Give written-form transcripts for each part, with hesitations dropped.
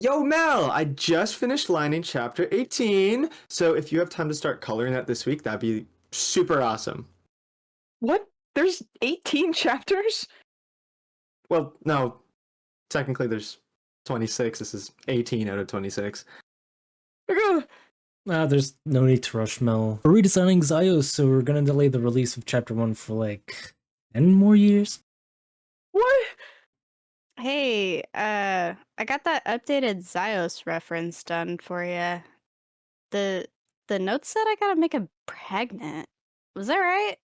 Yo, Mel, I just finished lining chapter 18. So if you have time to start coloring that this week, that'd be super awesome. What? There's 18 chapters? Well, no, technically there's 26. This is 18 out of 26. There's no need to rush, Mel. We're redesigning Zios, so we're gonna delay the release of chapter 1 for like 10 more years. What? Hey, I got that updated Zios reference done for you. The note said I gotta make him pregnant. Was that right?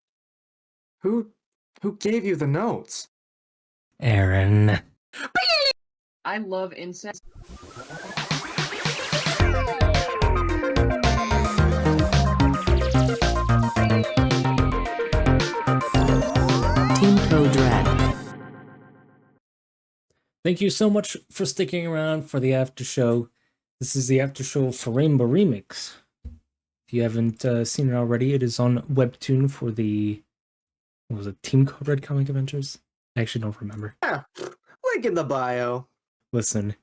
Who gave you the notes? Erin. I love incest. Team Code Red. Thank you so much for sticking around for the after show. This is the after show for Rainbow Remix. If you haven't seen it already, it is on Webtoon for the what was it, Team Code Red Comic Adventures? I actually don't remember. Yeah, link in the bio. Listen,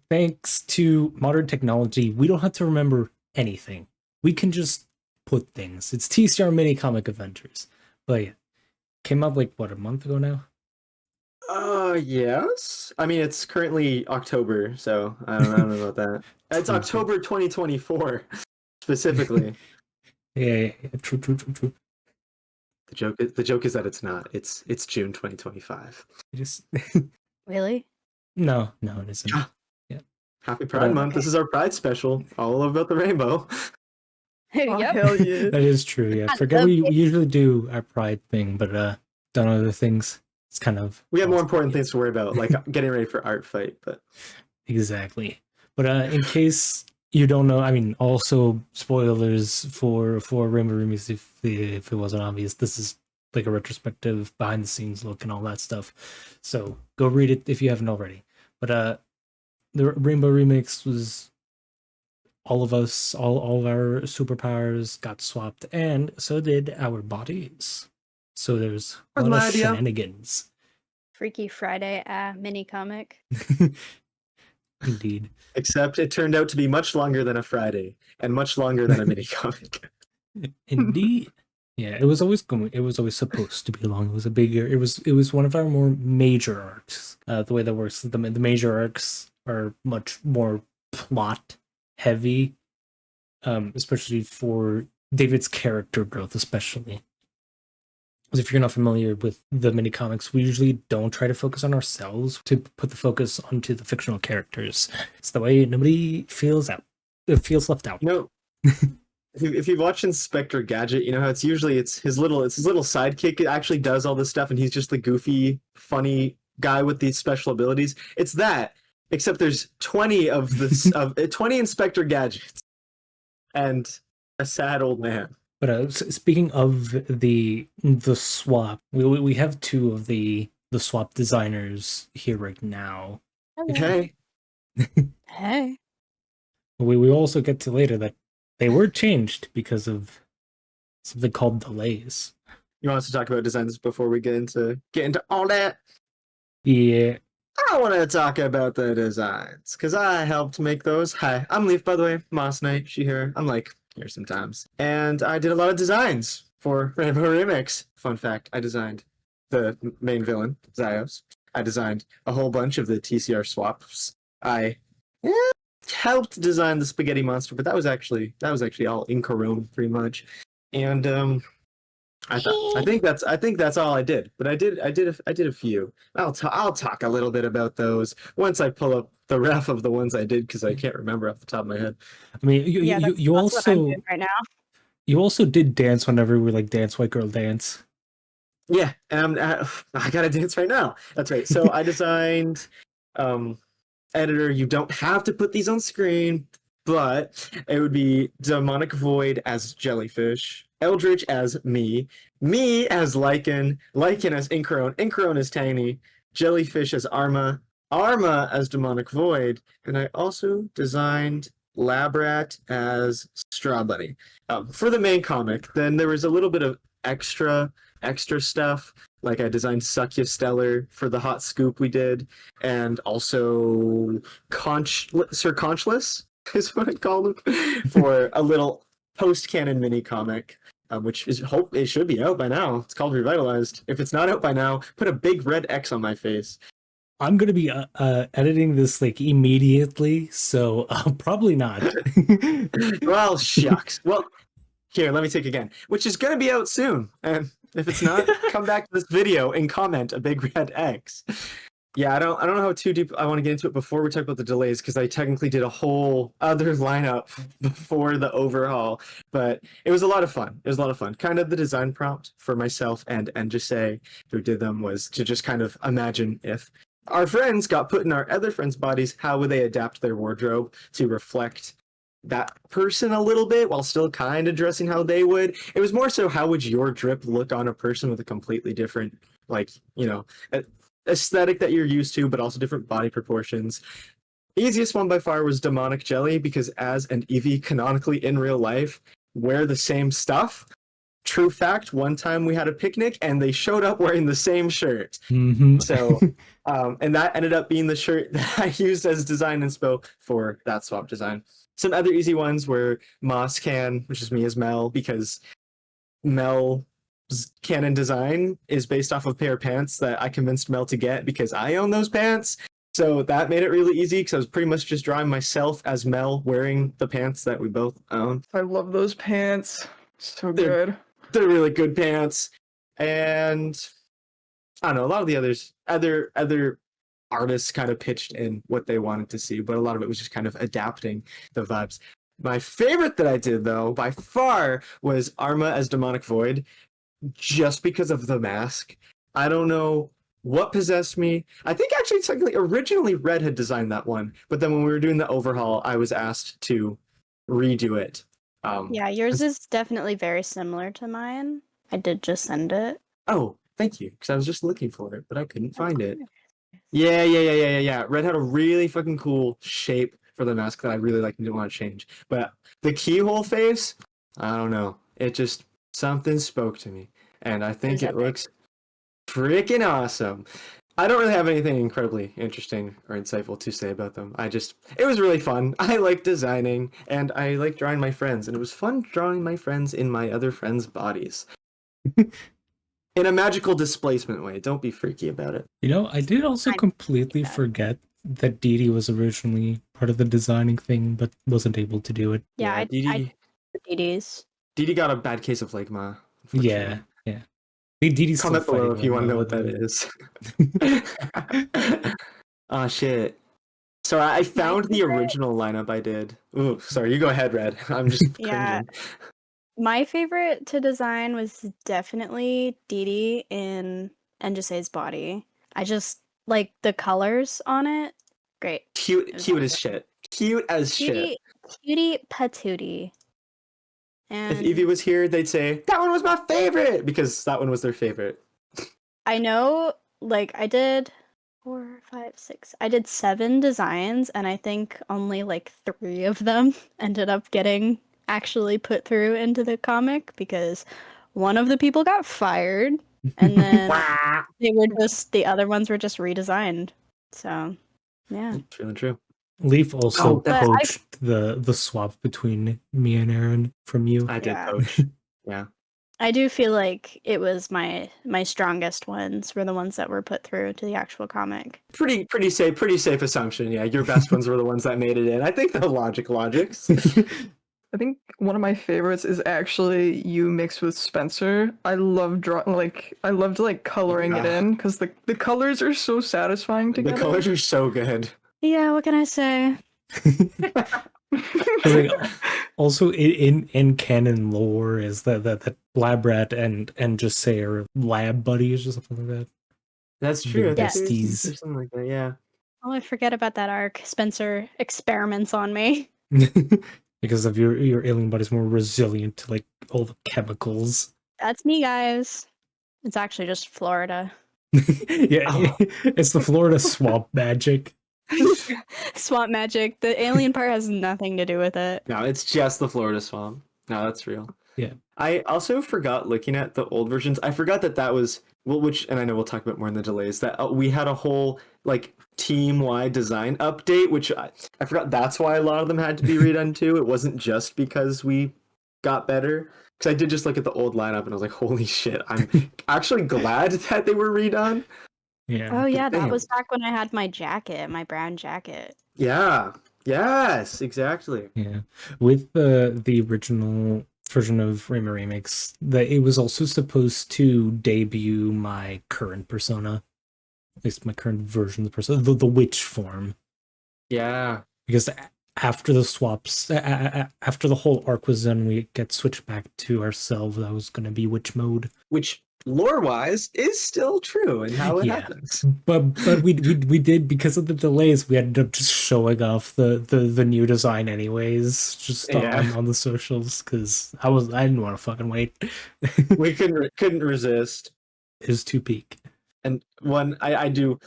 thanks to modern technology, we don't have to remember anything. We can just put things. It's TCR Mini Comic Adventures. But yeah, came out like, what, a month ago now? Yes. I mean, it's currently October, so I don't know about that. It's October 2024, specifically. Yeah, true. The joke is that it's not. It's June 2025. Just Really? no, it isn't. Yeah. Happy Pride Month. This is our Pride special, all about the rainbow. Oh, Yep. hell yeah. That is true, yeah. I Forget love we it. usually do our Pride thing, but done other things. It's kind of We have more important things to worry about, like getting ready for Art Fight, but exactly. But in case you don't know, I mean, also spoilers for Rainbow Remix if it wasn't obvious. This is like a retrospective, behind the scenes look and all that stuff. So go read it if you haven't already. But the Rainbow Remix was all of us, all of our superpowers got swapped, and so did our bodies. So there's a That's lot my of idea. shenanigans. Freaky Friday mini comic. Indeed. except it turned out to be much longer than a Friday and much longer than a mini comic. Indeed. Yeah, it was always supposed to be long. It was a bigger. It was one of our more major arcs. The way that works, the major arcs are much more plot heavy, especially for David's character growth, especially. Because if you're not familiar with the mini comics, we usually don't try to focus on ourselves to put the focus onto the fictional characters. It's the way nobody feels left out. You know, if you've watched Inspector Gadget, you know how it's his little sidekick. It actually does all this stuff, and he's just the goofy, funny guy with these special abilities. It's that, except there's 20 of 20 Inspector Gadgets, and a sad old man. But speaking of the swap, we have two of the swap designers here right now. Hey, Hey. We also get to later that they were changed because of something called delays. you want us to talk about designs before we get into all that? Yeah, I want to talk about the designs because I helped make those. Hi, I'm Leaf, by the way. MossKnight, she here. I'm like here sometimes, and I did a lot of designs for Rainbow Remix. Fun fact: I designed the main villain, Zios. I designed a whole bunch of the TCR swaps. I helped design the spaghetti monster, but that was actually all Incarone pretty much. And I think that's all I did. But I did a few. I'll talk a little bit about those once I pull up the ref of the ones I did because I can't remember off the top of my head. I mean, you That's what I'm also doing right now. you also did dance whenever we like dance white girl dance. Yeah, and I gotta dance right now. That's right. So I designed editor. You don't have to put these on screen, but it would be Demonic Void as Jellyfish, Eldritch as me as Lycan as Incarone as Tiny, Jellyfish as Arma as Demonic Void, and I also designed Labrat as Straw Bunny. For the main comic, then there was a little bit of extra extra stuff. Like I designed Suckia Stellar for the hot scoop we did, and also Sir Conchless is what I called him for a little post-canon mini comic, which is it should be out by now. It's called Revitalized. If it's not out by now, put a big red X on my face. I'm gonna be editing this like immediately, so probably not. Well, shucks. Well, here, let me take again. Which is going to be out soon. And if it's not, come back to this video and comment a big red X. Yeah, I don't know how too deep I want to get into it before we talk about the delays, because I technically did a whole other lineup before the overhaul. But it was a lot of fun. It was a lot of fun. Kind of the design prompt for myself and just say who did them was to just kind of imagine if our friends got put in our other friends' bodies, how would they adapt their wardrobe to reflect that person a little bit while still kind of dressing how they would. It was more so how would your drip look on a person with a completely different, like, aesthetic that you're used to, but also different body proportions. The easiest one by far was Demonic Jelly, because Az and Evie canonically in real life wear the same stuff. True fact, one time we had a picnic and they showed up wearing the same shirt. Mhm. So, and that ended up being the shirt that I used as design inspo for that swap design. Some other easy ones were MossKnight, which is me as Mel, because Mel's canon design is based off of a pair of pants that I convinced Mel to get because I own those pants. So that made it really easy because I was pretty much just drawing myself as Mel wearing the pants that we both own. I love those pants. So good. They're really good pants. And I don't know, a lot of the other artists kind of pitched in what they wanted to see, but a lot of it was just kind of adapting the vibes. My favorite that I did, though, by far, was Arma as Demonic Void, just because of the mask. I don't know what possessed me. I think actually technically originally Red had designed that one, but then when we were doing the overhaul, I was asked to redo it. Yeah, yours is definitely very similar to mine. I did just send it. Oh, thank you, because I was just looking for it, but I couldn't find it. Yeah. Red had a really fucking cool shape for the mask that I really liked and didn't want to change. But the keyhole face, I don't know. It just, something spoke to me. And I think it looks freaking awesome. I don't really have anything incredibly interesting or insightful to say about them. It was really fun. I like designing and I like drawing my friends. And it was fun drawing my friends in my other friends' bodies. In a magical displacement way. Don't be freaky about it. I did also completely forget that Ghedi was originally part of the designing thing, but wasn't able to do it. Yeah, I Ghedi's. Ghedi got a bad case of phlegma. Yeah. Ghedi's comment below if you want to know what that is. Oh shit. So I found the original lineup I did. Ooh, sorry, you go ahead, Red. I'm just cringing. My favorite to design was definitely Ghedi in Enjise's body. I just like the colors on it. Great. Cute as shit. Cute as shit. Cutie patootie. And if Evie was here, they'd say, that one was my favorite! Because that one was their favorite. I know, like, I did 4, 5, 6. I did 7 designs, and I think only like 3 of them ended up getting actually put through into the comic because one of the people got fired, and then the other ones were just redesigned. So, yeah. It's really true. Leaf also poached the swap between me and Erin from you. I did poach. Yeah. I do feel like it was my strongest ones were the ones that were put through to the actual comic. Pretty safe assumption. Yeah, your best ones were the ones that made it in. I think the logics. I think one of my favorites is actually you mixed with Spencer. I love I loved coloring it in because the colors are so satisfying together. The colors are so good. Yeah, what can I say? Also, in canon lore is that Lab Rat and just say are lab buddies or something like that. That's true. Besties. Or something like that. Yeah. Oh, I forget about that arc. Spencer experiments on me. Because of your alien body's more resilient to like all the chemicals. That's me, guys. It's actually just Florida. It's the Florida swamp magic. Swamp magic. The alien part has nothing to do with it. No, it's just the Florida swamp. No, that's real. I also forgot looking at the old versions. I forgot that was which, and I know we'll talk about more in the delays. That we had a whole like team-wide design update, which I forgot. That's why a lot of them had to be redone too. It wasn't just because we got better. Because I did just look at the old lineup and I was like, holy shit! I'm actually glad that they were redone. Yeah. Oh yeah, that Damn. was back when I had my jacket, my brown jacket. Yeah. Yes. Exactly. Yeah. With the original version of Rayma Remix, that it was also supposed to debut my current persona. At least my current version of the persona, the witch form. Yeah. Because after the swaps, after the whole arc was done, we get switched back to ourselves. That was going to be witch mode. Which lore-wise is still true in how it Yeah. happens. But we did, because of the delays, we ended up just showing off the new design anyways, just on the socials, because I didn't want to fucking wait. We couldn't resist. It was too peak. And one I do.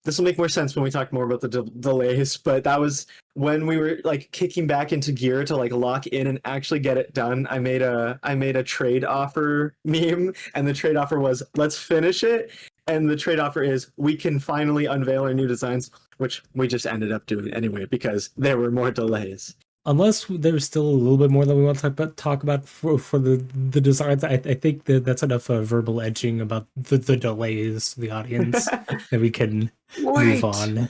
This will make more sense when we talk more about the delays, but that was when we were like kicking back into gear to like lock in and actually get it done. I made a trade offer meme, and the trade offer was, let's finish it. And the trade offer is, we can finally unveil our new designs, which we just ended up doing anyway because there were more delays. Unless there's still a little bit more that we want to talk about for the designs, I think that's enough verbal edging about the delays to the audience that we can move on.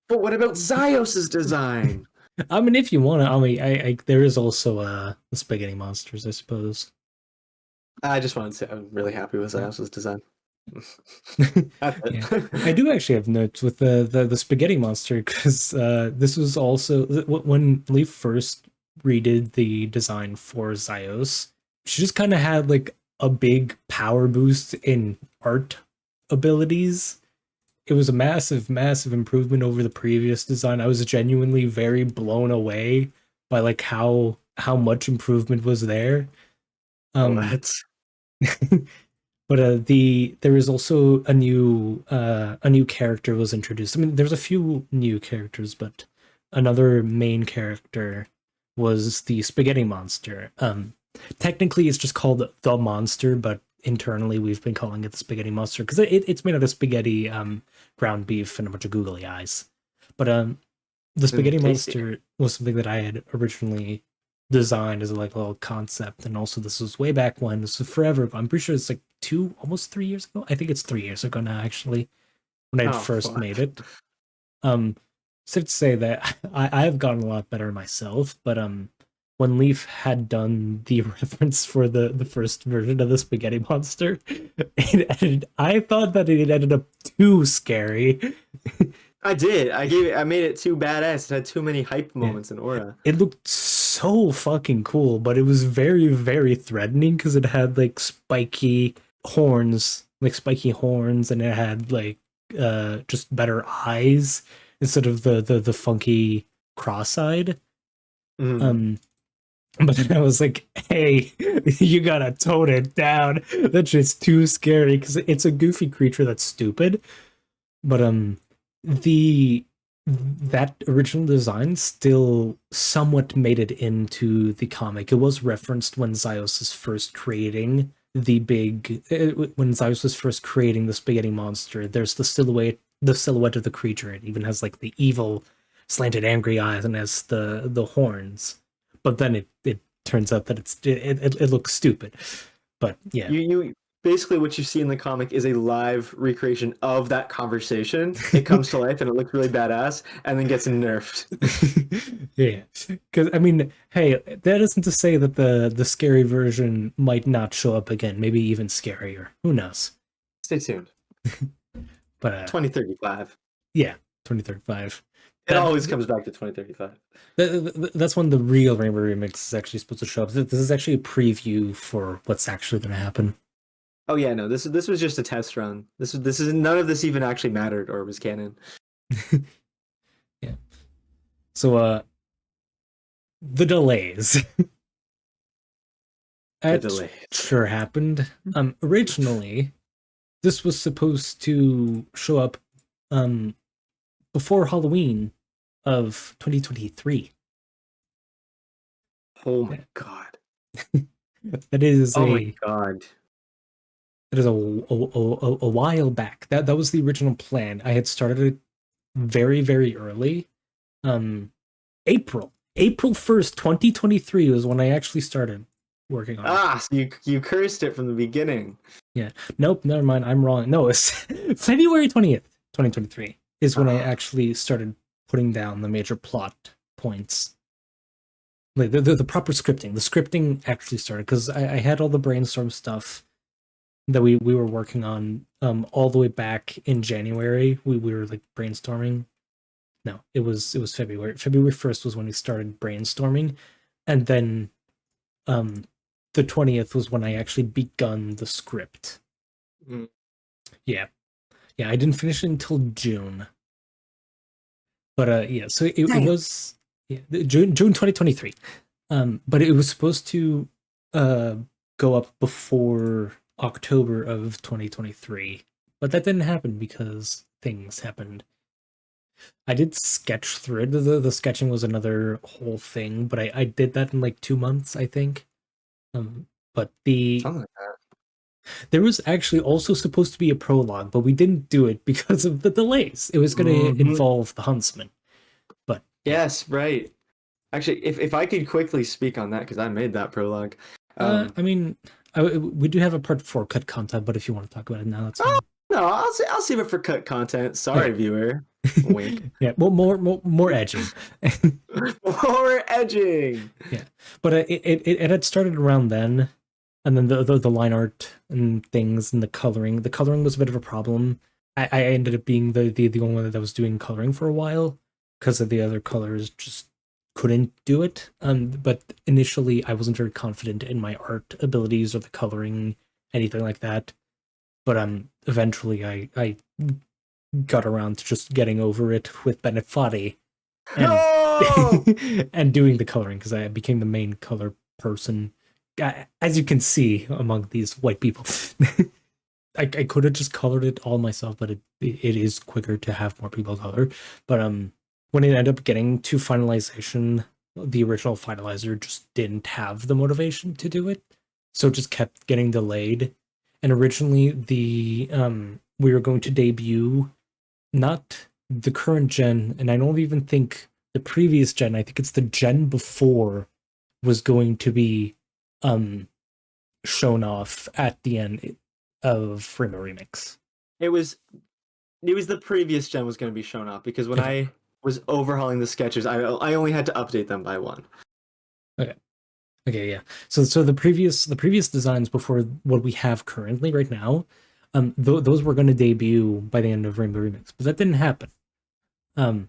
But what about Zyos's design? I mean, if you want to, I mean, there is also the spaghetti monsters, I suppose. I just wanted to say I'm really happy with Zyos's design. That's it. Yeah. I do actually have notes with the spaghetti monster, because this was also when Leaf first redid the design for Zyos. She just kind of had like a big power boost in art abilities. It was a massive improvement over the previous design. I was genuinely very blown away by like how much improvement was there. Let's. But there is also a new character was introduced. I mean, there's a few new characters, but another main character was the spaghetti monster. Technically, it's just called the monster, but internally we've been calling it the spaghetti monster because it's made out of spaghetti, ground beef, and a bunch of googly eyes. But the spaghetti monster was something that I had originally designed as a like little concept, and also this was way back when. This was forever ago. I'm pretty sure it's like almost 3 years ago. I think it's 3 years ago now, actually, when I first made it. Safe to say that I have gotten a lot better myself, but when Leaf had done the reference for the first version of the spaghetti monster, I thought that it ended up too scary. I did. I made it too badass. It had too many hype moments in aura. It looked so fucking cool, but it was very, very threatening because it had like spiky horns, and it had like just better eyes instead of the funky cross-eyed. Mm. But then I was like, hey, you gotta tone it down. That shit's too scary because it's a goofy creature that's stupid. But that original design still somewhat made it into the comic. It was referenced when Zyos was first creating when Zyos was first creating the spaghetti monster. There's the silhouette of the creature. It even has like the evil slanted angry eyes and has the horns. But then it turns out that it looks stupid. But yeah, you basically what you see in the comic is a live recreation of that conversation. It comes to life and it looks really badass, and then gets nerfed. Yeah, because I mean, hey, that isn't to say that the scary version might not show up again. Maybe even scarier. Who knows? Stay tuned. But 2035. Yeah, 2035. It always comes back to 2035. That's when the real Rainbow Remix is actually supposed to show up. This is actually a preview for what's actually going to happen. Oh yeah, no. This was just a test run. This is none of this even actually mattered or was canon. Yeah. So the delays. Sure happened. Originally, this was supposed to show up before Halloween of 2023. Oh my god. That is Oh a my god. that is a while back. That was the original plan. I had started it very, very early. April 1st, 2023 was when I actually started working on it. Ah, so you cursed it from the beginning. Yeah. Nope, never mind. I'm wrong. No, it's February 20th, 2023 is when I Ah. actually started putting down the major plot points. Like the proper scripting. The scripting actually started because I had all the brainstorm stuff that we were working on all the way back in January. We were like brainstorming. No, it was February. February 1st was when we started brainstorming. And then the 20th was when I actually begun the script. Mm. Yeah. Yeah, I didn't finish it until June. But yeah, so it was June 2023. But it was supposed to go up before October of 2023. But that didn't happen because things happened. I did sketch through it. The sketching was another whole thing, but I did that in like 2 months, I think. But Something like that. there was actually also supposed to be a prologue, but we didn't do it because of the delays. It was going to involve the huntsman. But yes, right. Actually, if I could quickly speak on that because I made that prologue. I mean, we do have a part 4 cut content, but if you want to talk about it now, that's fine. No, I'll save it for cut content. Sorry, Okay. viewer. Wink. Yeah, well, more edging. More edging. Yeah, but it had started around then, and then the line art and things and the coloring. The coloring was a bit of a problem. I ended up being the only one that was doing coloring for a while because of the other colors just couldn't do it. But initially I wasn't very confident in my art abilities or the coloring, anything like that. But eventually I got around to just getting over it with Bennett Foddy and No! and doing the coloring because I became the main color person. As you can see among these white people, I could have just colored it all myself, but it is quicker to have more people color. But when it ended up getting to finalization, the original finalizer just didn't have the motivation to do it, so it just kept getting delayed. And originally, the we were going to debut not the current gen, and I don't even think the previous gen. I think it's the gen before was going to be shown off at the end of Rainbow Remix. It was the previous gen was going to be shown off because when Okay. I was overhauling the sketches, I only had to update them by one. Okay, yeah. So the previous designs before what we have currently right now, those were going to debut by the end of Rainbow Remix, but that didn't happen. And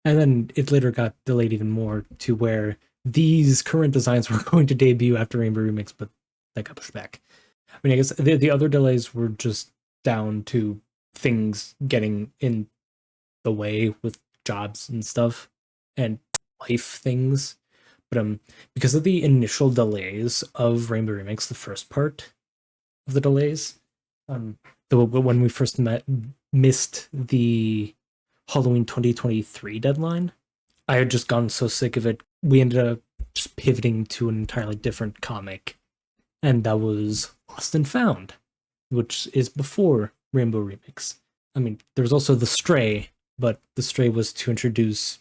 then it later got delayed even more to where these current designs were going to debut after Rainbow Remix, but that got pushed back. I mean, I guess the other delays were just down to things getting in the way with jobs and stuff and life things. But because of the initial delays of Rainbow Remix, the first part of the delays, when we first missed the Halloween 2023 deadline, I had just gotten so sick of it. We ended up just pivoting to an entirely different comic, and that was Lost and Found, which is before Rainbow Remix. I mean, there was also The Stray, but The Stray was to introduce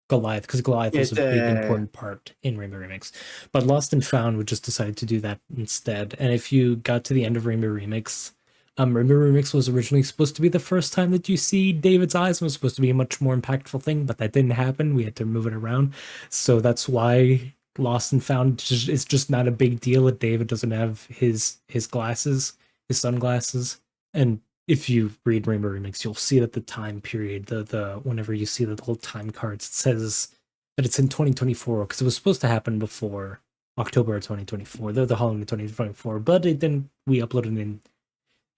Goliath, because Goliath was a big important part in Rainbow Remix. But Lost and Found, we just decided to do that instead. And if you got to the end of Rainbow Remix, Rainbow Remix was originally supposed to be the first time that you see David's eyes, and was supposed to be a much more impactful thing, but that didn't happen. We had to move it around. So that's why Lost and Found is just not a big deal that David doesn't have his glasses, his sunglasses. And if you read Rainbow Remix, you'll see that the time period, the whenever you see the little time cards, it says that it's in 2024 because it was supposed to happen before October of 2024, the Halloween 2024, but it didn't.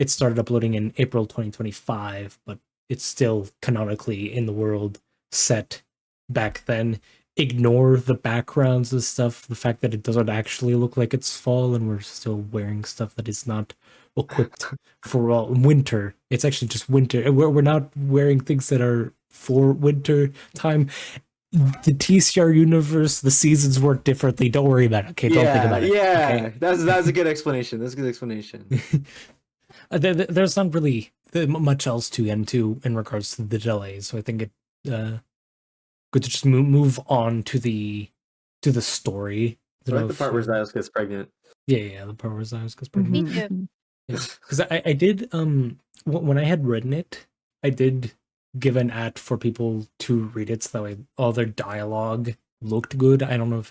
It started uploading in April 2025, but it's still canonically in the world set back then. Ignore the backgrounds and stuff, the fact that it doesn't actually look like it's fall and we're still wearing stuff that is not equipped for winter. It's actually just winter. We're not wearing things that are for winter time. the TCR universe, the seasons work differently. Don't worry about it. Okay, don't think about it. Yeah, Okay? that's a good explanation. That's a good explanation. There's not really much else to get into in regards to the delays, so I think it good to just move on to the story. I like the part where Zyos gets pregnant. Yeah, the part where Zyos gets pregnant. Me too. Mhm. Because I did when I had written it, I did give an ad for people to read it so that way all their dialogue looked good. I don't know if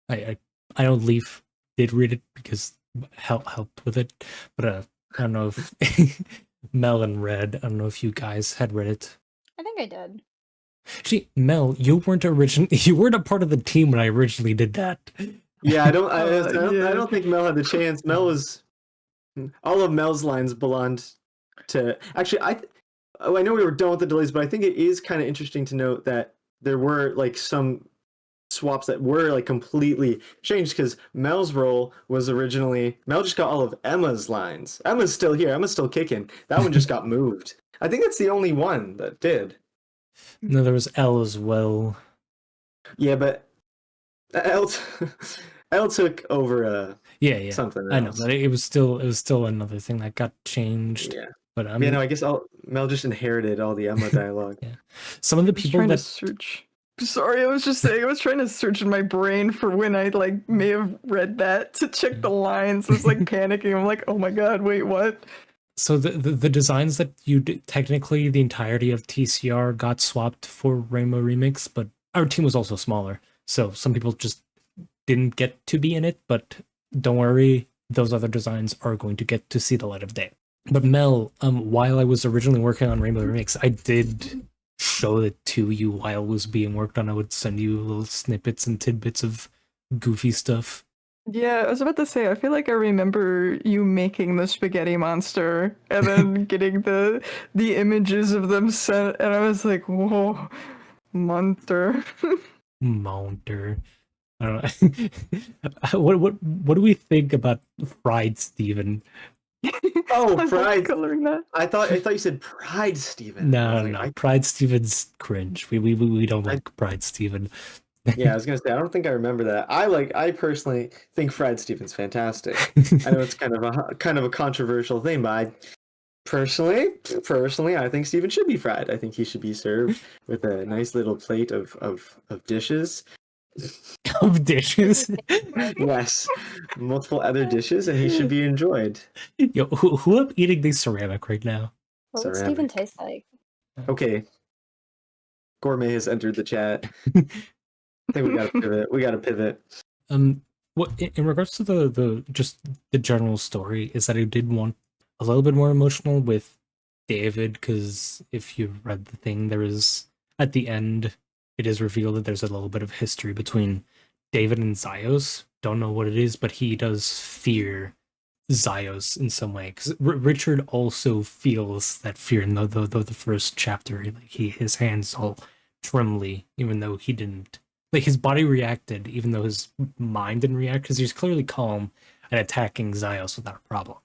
I know Leaf did read it because helped with it, but I don't know if Mel and Red. I don't know if you guys had read it. I think I did. Actually, Mel, you weren't a part of the team when I originally did that. Yeah, I don't Yeah. think Mel had the chance. Mel was all of Mel's lines belonged to. Actually, I know we were done with the delays, but I think it is kind of interesting to note that there were like some swaps that were like completely changed because Mel's role was originally Mel just got all of Emma's lines. Emma's still here. Emma's still kicking. That one just got moved. I think that's the only one that did. No, there was L as well. Yeah, but L L took over Yeah. something I know, else. but it was still another thing that got changed. Yeah. But Yeah, no, I guess Mel just inherited all the Emma dialogue. Yeah. Some of the I was people trying to that search. Sorry, I was just saying. I was trying to search in my brain for when I like may have read that to check the lines. I was like panicking. I'm like, oh my god, wait, what? so the designs that you did, technically the entirety of TCR got swapped for Rainbow Remix, but our team was also smaller, so some people just didn't get to be in it. But don't worry, those other designs are going to get to see the light of day. But Mel, while I was originally working on Rainbow Remix, I did show it to you while it was being worked on. I would send you little snippets and tidbits of goofy stuff. Yeah, I was about to say. I feel like I remember you making the spaghetti monster and then getting the images of them sent, and I was like, whoa, monster. Mounter. I don't know. What do we think about Fried Steven? Oh, I love Pride. coloring that. I thought you said Pride, Steven. I No, was no, like, Pride Steven's cringe. We don't like Pride Steven. yeah, I was gonna say I don't think I remember that. I personally think Fried Steven's fantastic. I know it's kind of a controversial thing, but I personally I think Steven should be fried. I think he should be served with a nice little plate of dishes. Of dishes. Yes, multiple other dishes, and he should be enjoyed. Yo, who up eating the ceramic right now? What would Ceramic. Steven taste like? Okay, Gourmet has entered the chat. I think we gotta pivot. We gotta pivot. What in regards to the just the general story is that I did want a little bit more emotional with David, because if you read the thing, there is at the end it is revealed that there's a little bit of history between David and Zyos. Don't know what it is, but he does fear Zyos in some way, because Richard also feels that fear in the first chapter. Like his hands all trembly, even though he didn't. Like his body reacted, even though his mind didn't react, because he's clearly calm and attacking Zyos without a problem.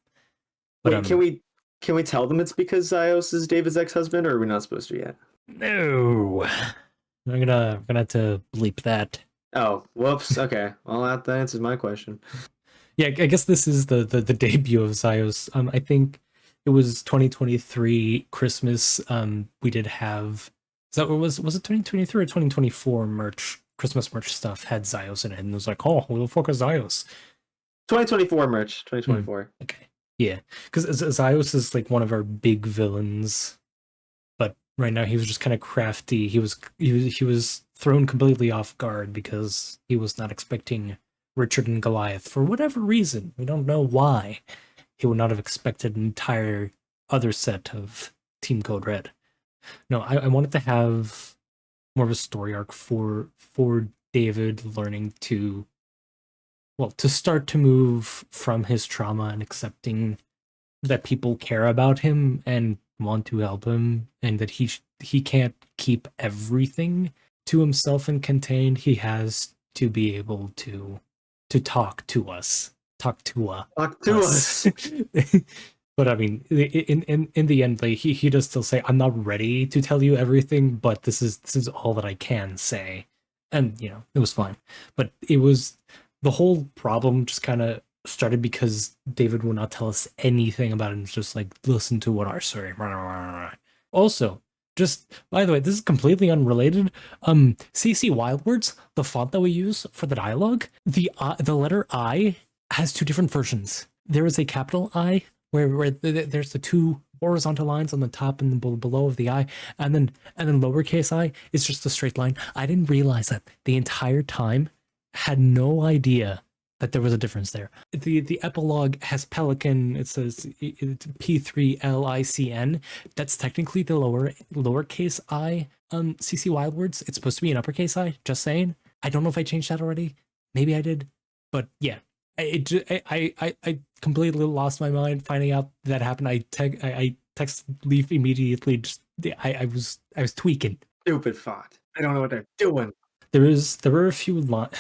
But Wait, can we tell them it's because Zyos is David's ex-husband, or are we not supposed to yet? no, we're gonna have to bleep that. Oh, whoops. Okay, well that answers my question. Yeah, I guess this is the debut of Zyos. I think it was 2023 Christmas. We did have. So was it 2023 or 2024 merch? Christmas merch stuff had Zyos in it, and it was like, oh, we'll focus Zyos. 2024 merch. 2024. Okay, yeah, because Zyos is like one of our big villains, but right now he was just kind of crafty. He was thrown completely off guard because he was not expecting Richard and Goliath for whatever reason. We don't know why. He would not have expected an entire other set of Team Code Red. No, I wanted to have more of a story arc for David learning to start to move from his trauma and accepting that people care about him and want to help him, and that he can't keep everything to himself and contained. He has to be able to talk to us. Talk to Talk to us. But I mean, in the end, like he does still say, "I'm not ready to tell you everything, but this is all that I can say," and it was fine. But it was the whole problem just kind of started because David would not tell us anything about it. And just like listen to what our story. Also, just by the way, this is completely unrelated. CC Wildwords, the font that we use for the dialogue, the letter I has two different versions. There is a capital I where there's the two horizontal lines on the top and below of the I, and then lowercase I is just a straight line. I didn't realize that the entire time. Had no idea that there was a difference there. The epilogue has pelican. It says it's P3LICN. That's technically the lowercase I. CC Wildwords. It's supposed to be an uppercase I. Just saying. I don't know if I changed that already. Maybe I did, but yeah. I completely lost my mind finding out that happened. I text Leaf immediately. Just I was tweaking. Stupid font. I don't know what they're doing. There were a few lines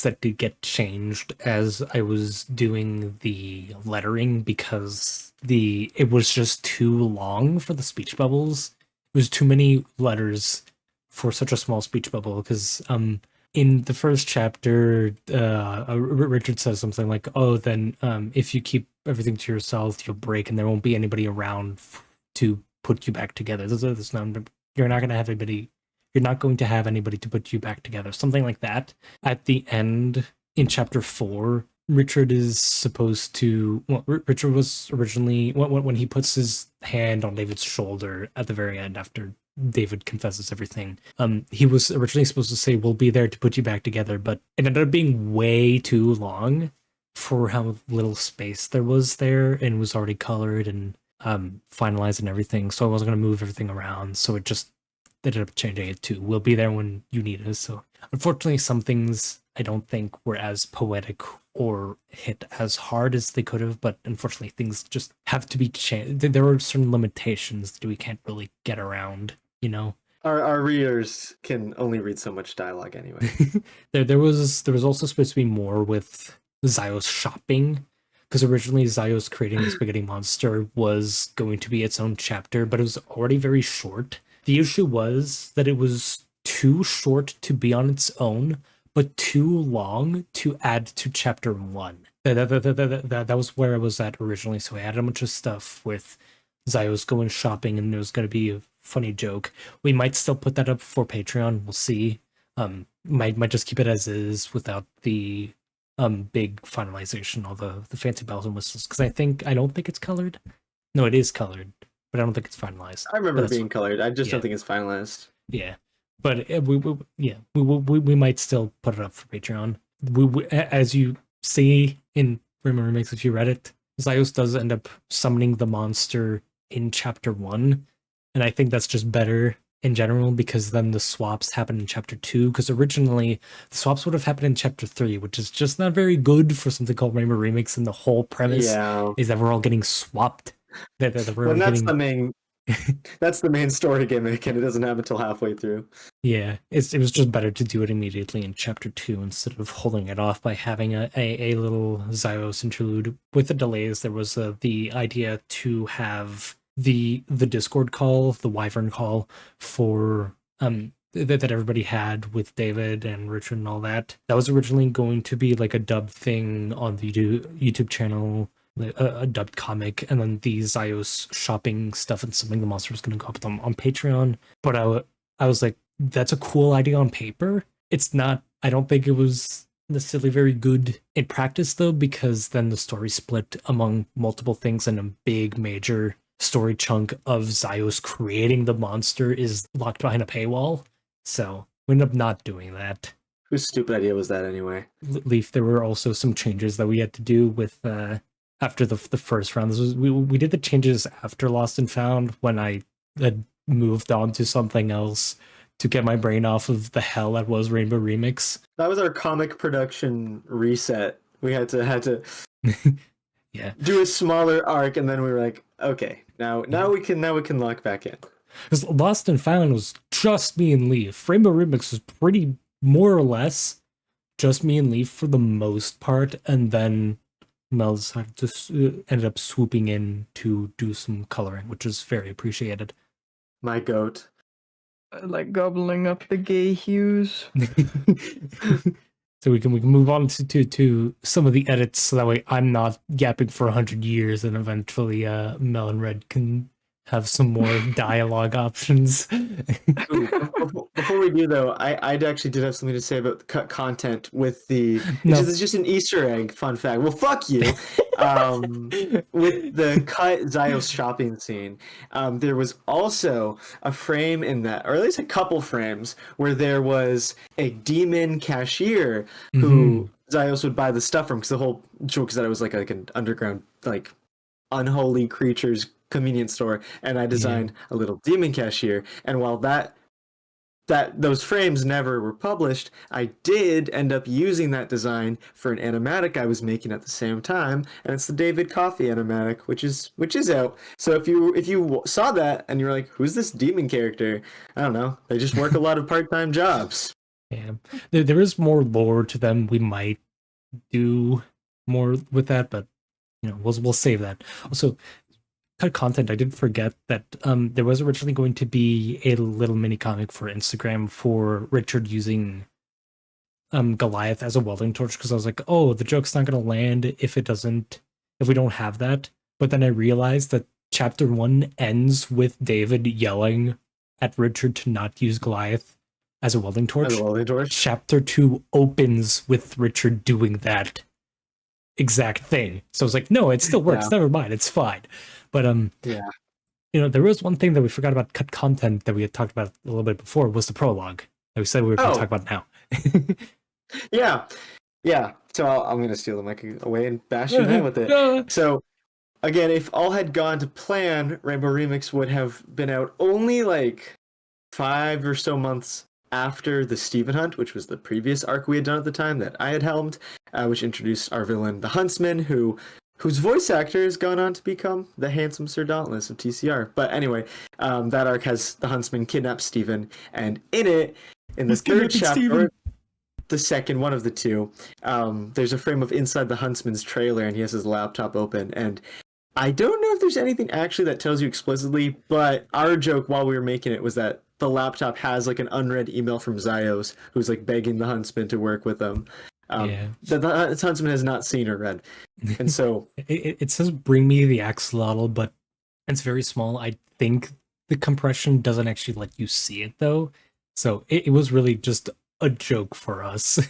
that did get changed as I was doing the lettering because it was just too long for the speech bubbles. It was too many letters for such a small speech bubble because in the first chapter Richard says something like, "Oh, then if you keep everything to yourself, you'll break and there won't be anybody around to put you back together. You're not going to have anybody. You're not going to have anybody to put you back together." Something like that. At the end, in chapter 4, Richard is supposed to... Well, Richard was originally... When he puts his hand on David's shoulder at the very end after David confesses everything, he was originally supposed to say, "We'll be there to put you back together," but it ended up being way too long for how little space there was there, and was already colored and finalized and everything, so I wasn't going to move everything around, so it just... They ended up changing it to "We'll be there when you need us." So unfortunately, some things I don't think were as poetic or hit as hard as they could have, but unfortunately things just have to be changed. There are certain limitations that we can't really get around, Our readers can only read so much dialogue anyway. There was also supposed to be more with Zio's shopping, because originally Zio's creating the spaghetti monster was going to be its own chapter, but it was already very short. The issue was that it was too short to be on its own, but too long to add to chapter 1. That was where I was at originally, so I added a bunch of stuff with Zio's going shopping, and it was going to be a funny joke. We might still put that up for Patreon, we'll see. Might just keep it as is without the big finalization, all the fancy bells and whistles, because I don't think it's colored. No, it is colored. But I don't think it's finalized. I remember it being colored. I just don't think it's finalized. Yeah, but we might still put it up for Patreon. As you see in Rumor Remix, if you read it, Zios does end up summoning the monster in chapter 1, and I think that's just better in general because then the swaps happen in chapter 2. Because originally the swaps would have happened in chapter 3, which is just not very good for something called Rumor Remix, and the whole premise is that we're all getting swapped. That's the main story gimmick, and it doesn't happen until halfway through. Yeah, it was just better to do it immediately in chapter 2 instead of holding it off by having a little Zyos interlude. With the delays, there was the idea to have the Discord call, the Wyvern call for that everybody had with David and Richard and all that. That was originally going to be like a dub thing on the YouTube channel. A dubbed comic, and then the Zios shopping stuff and something the monster was going to go up on Patreon. But I was like, that's a cool idea on paper. It's not. I don't think it was necessarily very good in practice though, because then the story split among multiple things, and a big major story chunk of Zios creating the monster is locked behind a paywall. So we ended up not doing that. Whose stupid idea was that anyway? Leaf. There were also some changes that we had to do with. After the first round, we did the changes after Lost and Found when I had moved on to something else to get my brain off of the hell that was Rainbow Remix. That was our comic production reset. We had to do a smaller arc, and then we were like, okay, now we can lock back in. Because Lost and Found was just me and Leaf. Rainbow Remix was pretty more or less just me and Leaf for the most part, and then Mel decided to ended up swooping in to do some coloring, which is very appreciated. My goat. Like gobbling up the gay hues. So we can move on to some of the edits, so that way I'm not yapping for 100 years, and eventually Mel and Red can have some more dialogue options. Ooh, before we do though, I actually did have something to say about the cut content with the. No. It's just an Easter egg. Fun fact. Well, fuck you. With the cut Zyos shopping scene, there was also a frame in that, or at least a couple frames, where there was a demon cashier who Zyos would buy the stuff from, because the whole joke is that it was like an underground, like, unholy creatures convenience store, and I designed a little demon cashier. And while that those frames never were published, I did end up using that design for an animatic I was making at the same time, and it's the David Coffey animatic, which is out. So if you saw that and you're like, who's this demon character? I don't know. They just work a lot of part-time jobs. Yeah, there is more lore to them. We might do more with that, but we'll save that. Also, cut content, I did forget that there was originally going to be a little mini comic for Instagram for Richard using Goliath as a welding torch, because I was like, oh, the joke's not gonna land if we don't have that. But then I realized that chapter 1 ends with David yelling at Richard to not use Goliath as a welding torch. Chapter 2 opens with Richard doing that exact thing. So I was like, no, it still works. Yeah. Never mind, it's fine. But there was one thing that we forgot about cut content that we had talked about a little bit before, was the prologue that we said we were going to talk about now. Yeah. So I'm going to steal the mic away and bash you in with it. So again, if all had gone to plan, Rainbow Remix would have been out only like 5 or so months after the Stephen Hunt, which was the previous arc we had done at the time that I had helmed, which introduced our villain, the Huntsman, whose voice actor has gone on to become the handsome Sir Dauntless of TCR. But anyway, that arc has the Huntsman kidnap Stephen, and in it, in the third chapter, or the second, one of the two, there's a frame of inside the Huntsman's trailer, and he has his laptop open, and I don't know if there's anything actually that tells you explicitly, but our joke while we were making it was that the laptop has like an unread email from Zyos, who's like begging the Huntsman to work with them. The Huntsman has not seen or read, and so it says "Bring me the axolotl," but it's very small. I think the compression doesn't actually let you see it though, so it was really just a joke for us.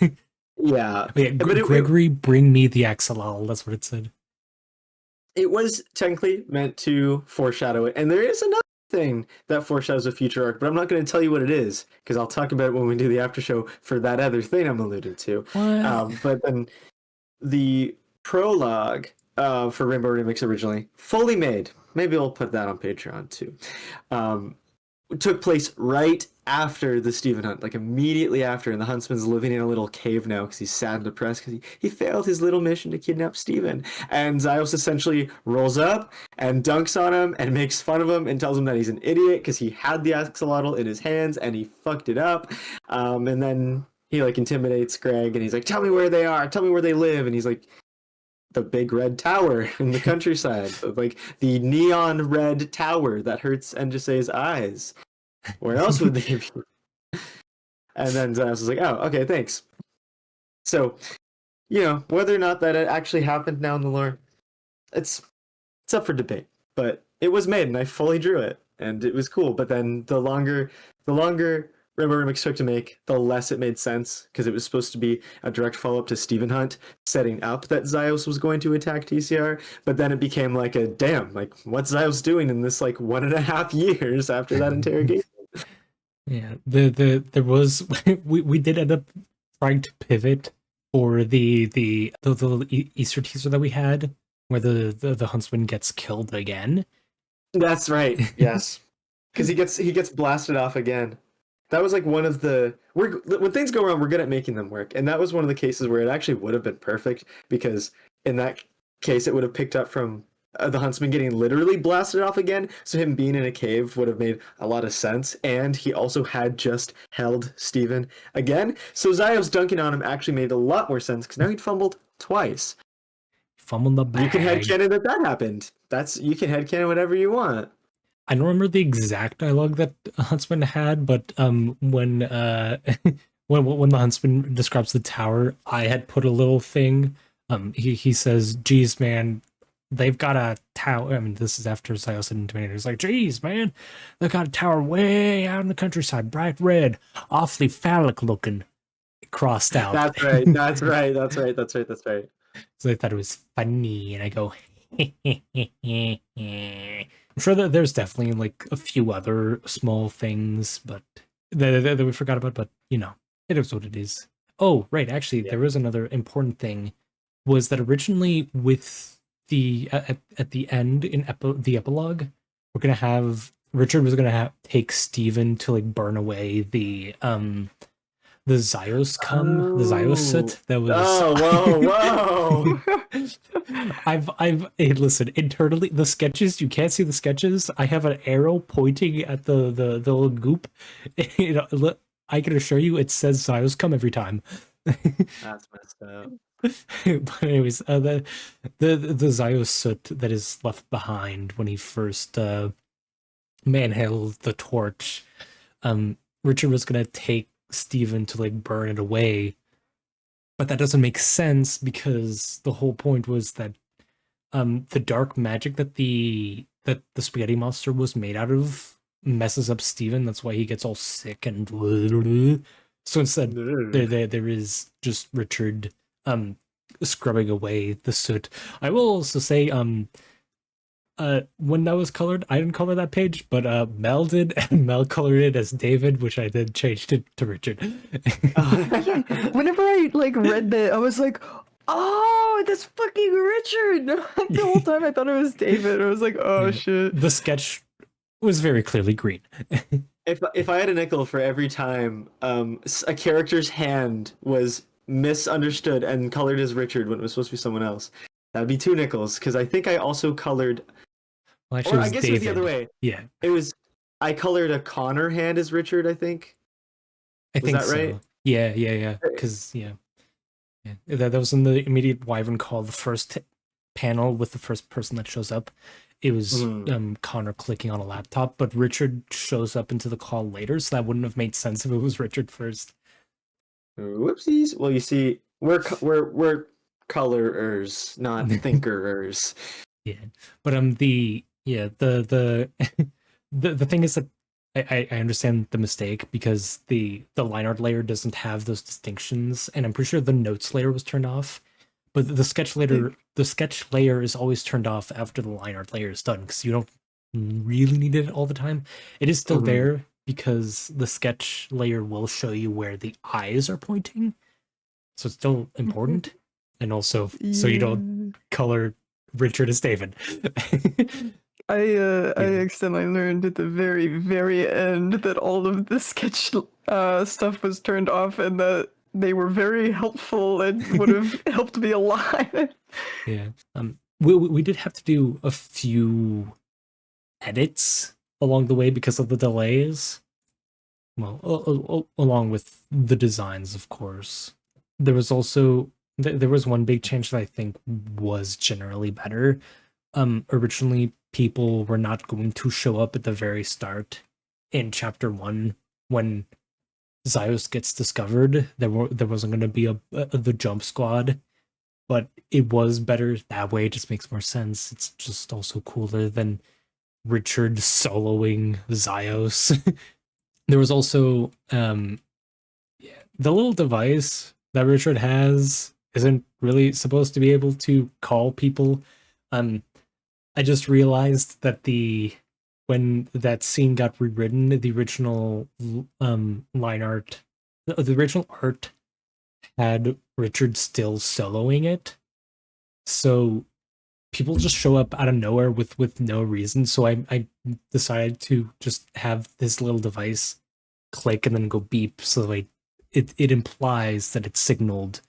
Yeah, Gregory, bring me the axolotl. That's what it said. It was technically meant to foreshadow it, and there is another thing that foreshadows a future arc, but I'm not going to tell you what it is, because I'll talk about it when we do the after show for that other thing I'm alluding to. But then the prologue for Rainbow Remix originally, fully made, maybe I'll put that on Patreon too, took place right after the Stephen Hunt, like immediately after, and the Huntsman's living in a little cave now because he's sad and depressed because he failed his little mission to kidnap Stephen. And Zyos essentially rolls up and dunks on him and makes fun of him and tells him that he's an idiot because he had the axolotl in his hands and he fucked it up. And then he like intimidates Greg and he's like, tell me where they are, tell me where they live. And he's like, the big red tower in the countryside, like the neon red tower that hurts Enjusei's eyes. Where else would they be? And then Zyos was like, oh, okay, thanks. So, whether or not that actually happened now in the lore, it's up for debate. But it was made, and I fully drew it, and it was cool. But then the longer Rainbow Remix took to make, the less it made sense, because it was supposed to be a direct follow-up to Stephen Hunt, setting up that Zyos was going to attack TCR, but then it became like what's Zyos doing in this 1.5 years after that interrogation? Yeah, there was we did end up trying to pivot for the little Easter teaser that we had, where the Huntsman gets killed again. That's right, yes. Because he gets blasted off again. That was one of the when things go wrong, we're good at making them work, and that was one of the cases where it actually would have been perfect, because in that case it would have picked up from the Huntsman getting literally blasted off again, so him being in a cave would have made a lot of sense, and he also had just held Stephen again, so Zyos dunking on him actually made a lot more sense, because now he'd fumbled twice. thumb on the bag. You can headcanon that happened. You can headcanon whatever you want. I don't remember the exact dialogue that Huntsman had, but when when the Huntsman describes the tower, I had put a little thing. He says, "Geez, man, they've got a tower." I mean, this is after Zyos and Dominator. He's like, "Geez, man, they've got a tower way out in the countryside, bright red, awfully phallic looking." Crossed out. That's right. That's right. That's right. That's right. That's right. So I thought it was funny, and I go, I'm sure that there's definitely like a few other small things, but that we forgot about. But you know, it is what it is. Oh, right. Actually, there was another important thing. Was that originally with the at the end in the epilogue, we're gonna have Richard was gonna take Steven to like burn away the Zyos the Zyos soot that was. Oh, whoa. Hey, listen, internally the sketches, you can't see the sketches. I have an arrow pointing at the little goop. You know, I can assure you it says Zyos come every time. That's messed up. But anyways, the Zyos soot that is left behind when he first manhandled the torch, Richard was gonna take Steven to like burn it away, but that doesn't make sense because the whole point was that the dark magic that the spaghetti monster was made out of messes up Steven. That's why he gets all sick and so instead there is just Richard scrubbing away the soot. I will also say when that was colored, I didn't color that page, but Mel did, and Mel colored it as David, which I then changed it to Richard. Yeah, whenever I like read that, I was like, "Oh, that's fucking Richard!" The whole time I thought it was David. I was like, "Oh Yeah. shit!" The sketch was very clearly green. If I had a nickel for every time a character's hand was misunderstood and colored as Richard when it was supposed to be someone else, that'd be 2 nickels. Because I think I also colored. Well, actually, Or it was I guess David. it was the other way. Yeah, I colored a Connor hand as Richard, I think. I Was think that so. right? Yeah. Because that was in the immediate Wyvern call. The first panel with the first person that shows up, it was Connor clicking on a laptop, but Richard shows up into the call later, so that wouldn't have made sense if it was Richard first. Whoopsies. Well, you see, we're colorers, not thinkerers. Yeah, but the the thing is that I understand the mistake because the line art layer doesn't have those distinctions, and I'm pretty sure the notes layer was turned off. But the sketch layer is always turned off after the line art layer is done because you don't really need it all the time. It is still there because the sketch layer will show you where the eyes are pointing, so it's still important. And also, so you don't color Richard as David. I accidentally learned at the very, very end that all of the sketch stuff was turned off and that they were very helpful and would have helped me a lot. Yeah. We did have to do a few edits along the way because of the delays. Well, along with the designs, of course. There was also there was one big change that I think was generally better. Originally, people were not going to show up at the very start in chapter 1 when Zyos gets discovered. There wasn't going to be the jump squad, but it was better that way. It just makes more sense. It's just also cooler than Richard soloing Zyos. There was also the little device that Richard has isn't really supposed to be able to call people. I just realized that when that scene got rewritten, the original line art, the original art had Richard still soloing it. So people just show up out of nowhere with no reason. So I decided to just have this little device click and then go beep, so that it implies that it signaled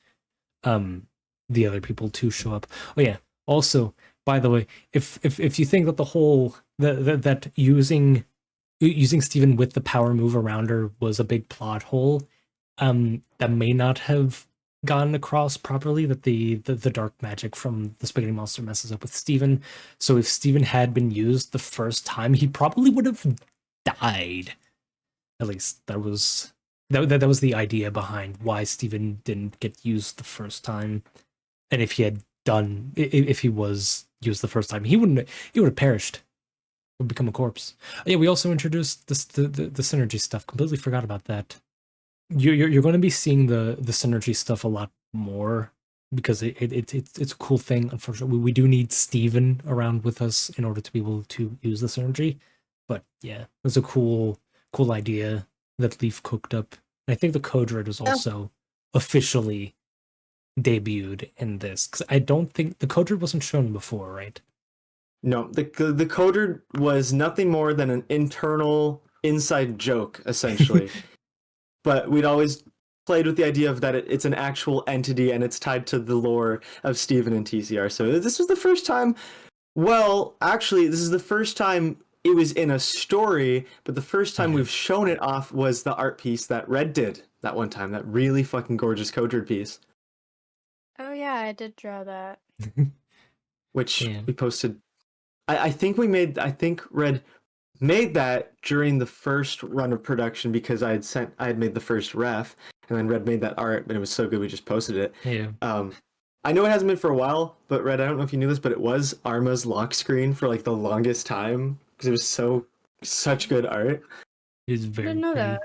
the other people to show up. Oh yeah. Also, by the way, if you think that the whole that using Steven with the power move around her was a big plot hole, that may not have gotten across properly that the dark magic from the spaghetti monster messes up with Steven. So if Steven had been used the first time, he probably would have died. At least that was that was the idea behind why Steven didn't get used the first time. And if he had done, if he was used the first time, he would have perished, would become a corpse. Yeah, we also introduced this the synergy stuff. Completely forgot about that. You're going to be seeing the synergy stuff a lot more because it's a cool thing. Unfortunately, we do need Steven around with us in order to be able to use the synergy. But yeah, it's a cool idea that Leaf cooked up. And I think the Code Red was also officially debuted in this because I don't think the Code Red wasn't shown before, right? No, the coder was nothing more than an internal inside joke, essentially. But we'd always played with the idea of that it's an actual entity and it's tied to the lore of Steven and TCR. So this was the first time. Well, actually, this is the first time it was in a story, but the first time we've shown it off was the art piece that Red did that one time. That really fucking gorgeous Code piece. Oh yeah, I did draw that. Which we posted. I think Red made that during the first run of production because I had made the first ref, and then Red made that art, but it was so good we just posted it. Yeah. I know it hasn't been for a while, but Red, I don't know if you knew this, but it was Arma's lock screen for like the longest time because it was such good art. It's I very didn't know pretty. that.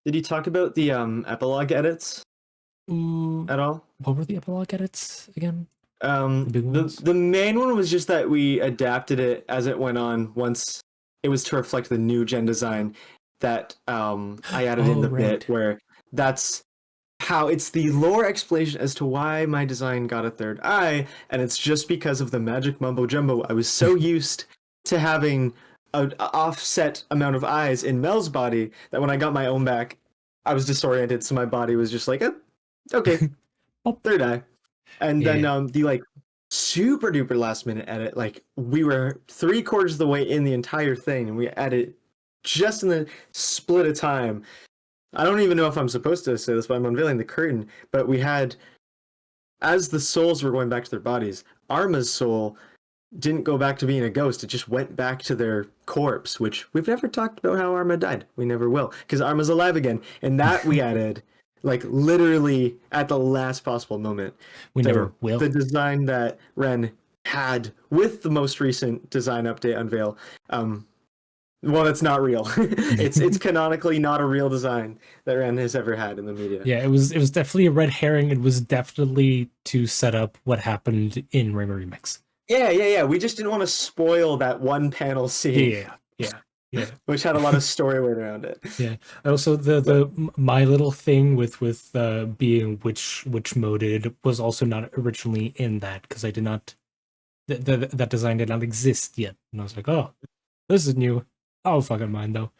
Did you talk about the epilogue edits Ooh, at all? what were the epilogue edits again? Big ones? The main one was just that we adapted it as it went on. Once it was to reflect the new gen design that I added in the bit where that's how it's the lore explanation as to why my design got a third eye, and it's just because of the magic mumbo jumbo. I was so used to having an offset amount of eyes in Mel's body that when I got my own back, I was disoriented. So my body was just like, okay, third eye. And then the like super duper last minute edit, like we were 3/4 of the way in the entire thing, and we added just in the split of time. I don't even know if I'm supposed to say this, but I'm unveiling the curtain. But we had, as the souls were going back to their bodies, Arma's soul didn't go back to being a ghost. It just went back to their corpse, which we've never talked about how Arma died. We never will, because Arma's alive again. And that we added, like, literally at the last possible moment. We never will. The design that Ren had with the most recent design update unveil, well, it's not real. It's canonically not a real design that Ren has ever had in the media. Yeah, it was definitely a red herring. It was definitely to set up what happened in Rainbow Remix. Yeah. We just didn't want to spoil that one panel scene. Yeah. Which had a lot of story weight around it. Yeah. Also, the my little thing with being witch moded was also not originally in that because I did not that design did not exist yet, and I was like, oh, this is new. I'll fucking mind though.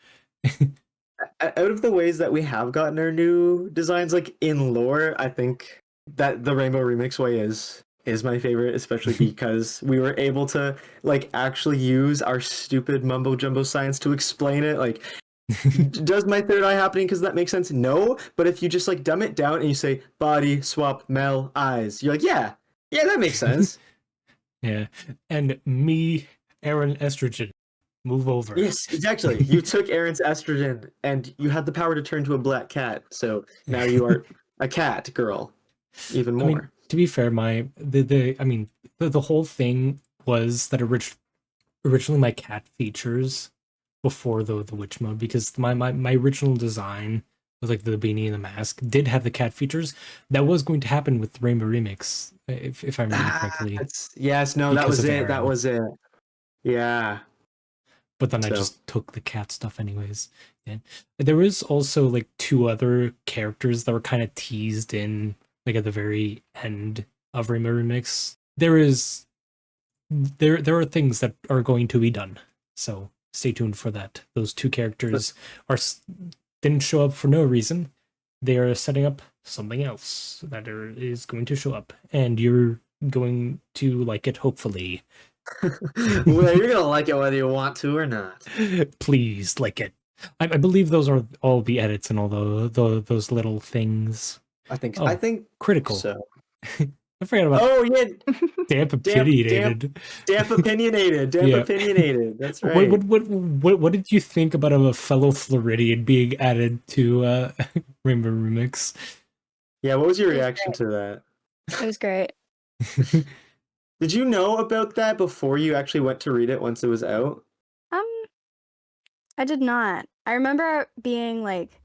Out of the ways that we have gotten our new designs, like in lore, I think that the Rainbow Remix way is my favorite, especially because we were able to like actually use our stupid mumbo jumbo science to explain it. Like, does my third eye happening because that makes sense? No, but if you just like dumb it down and you say body swap Mel eyes, you're like, yeah, that makes sense. Yeah, and me, Erin Estrogen. Move over. Yes, exactly. You took Erin's estrogen and you had the power to turn to a black cat. So now you are a cat girl, even more. I mean, to be fair, the whole thing was that originally my cat features before the witch mode because my original design with like the beanie and the mask did have the cat features. That was going to happen with Rainbow Remix, if I remember correctly. That was it. That was it. Yeah. But then I just took the cat stuff anyways. And there was also like 2 other characters that were kind of teased in like at the very end of Rainbow Remix. There are things that are going to be done. So stay tuned for that. Those 2 characters didn't show up for no reason. They are setting up something else that is going to show up, and you're going to like it, hopefully. Well, you're gonna like it whether you want to or not. Please like it. I believe those are all the edits and all those little things I think Oh, critical. so. I forgot about Oh yeah, damp opinionated. damp opinionated. Damp Yeah. opinionated. That's right. What did you think about a fellow Floridian being added to Rainbow Remix? Yeah, what was your It was reaction to that? It was great. Did you know about that before you actually went to read it once it was out? Um, I did not. I remember being like,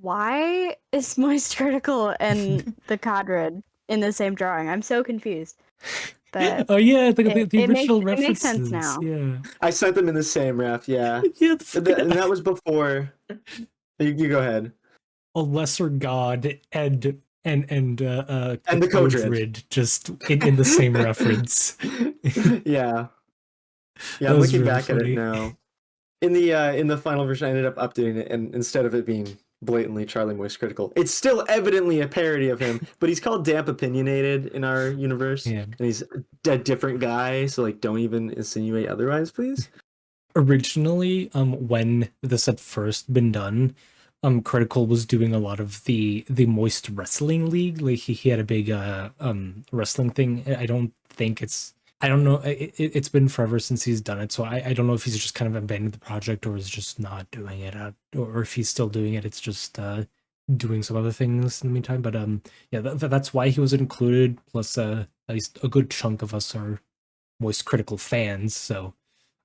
why is Moist Critical and the Codred in the same drawing? I'm so confused. But Oh yeah, the it original makes sense references. now. Yeah. I sent them in the same ref, yeah. Yeah, And that was before. You go ahead. a lesser god and And the Codred. Codred just in the same reference. Yeah. Yeah, That I'm was looking really back at funny. it now. In the final version, I ended up updating it, and instead of it being blatantly Charlie Moist Critical, it's still evidently a parody of him, but he's called Damp Opinionated in our universe, Yeah. and he's a different guy, so like don't even insinuate otherwise, please. Originally, when this had first been done, Critical was doing a lot of the Moist Wrestling League. Like he had a big wrestling thing. I don't know. It's been forever since he's done it, so I don't know if he's just kind of abandoned the project or is just not doing it, or if he's still doing it. It's just doing some other things in the meantime. But yeah, that's why he was included. Plus, at least a good chunk of us are Moist Critical fans, so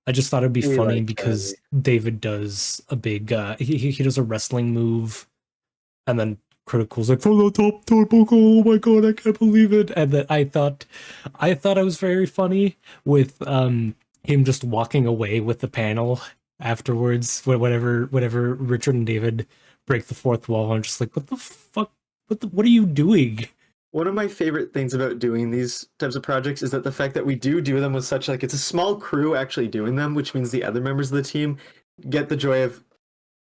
I just thought it'd be We funny like because David does a big he does a wrestling move, and then Critical's like from the top turnbuckle. Oh my god, I can't believe it! And then I thought I was very funny with him just walking away with the panel afterwards. Whenever Richard and David break the fourth wall, I'm just like, what the fuck? What are you doing? One of my favorite things about doing these types of projects is that the fact that we do them with such like it's a small crew actually doing them, which means the other members of the team get the joy of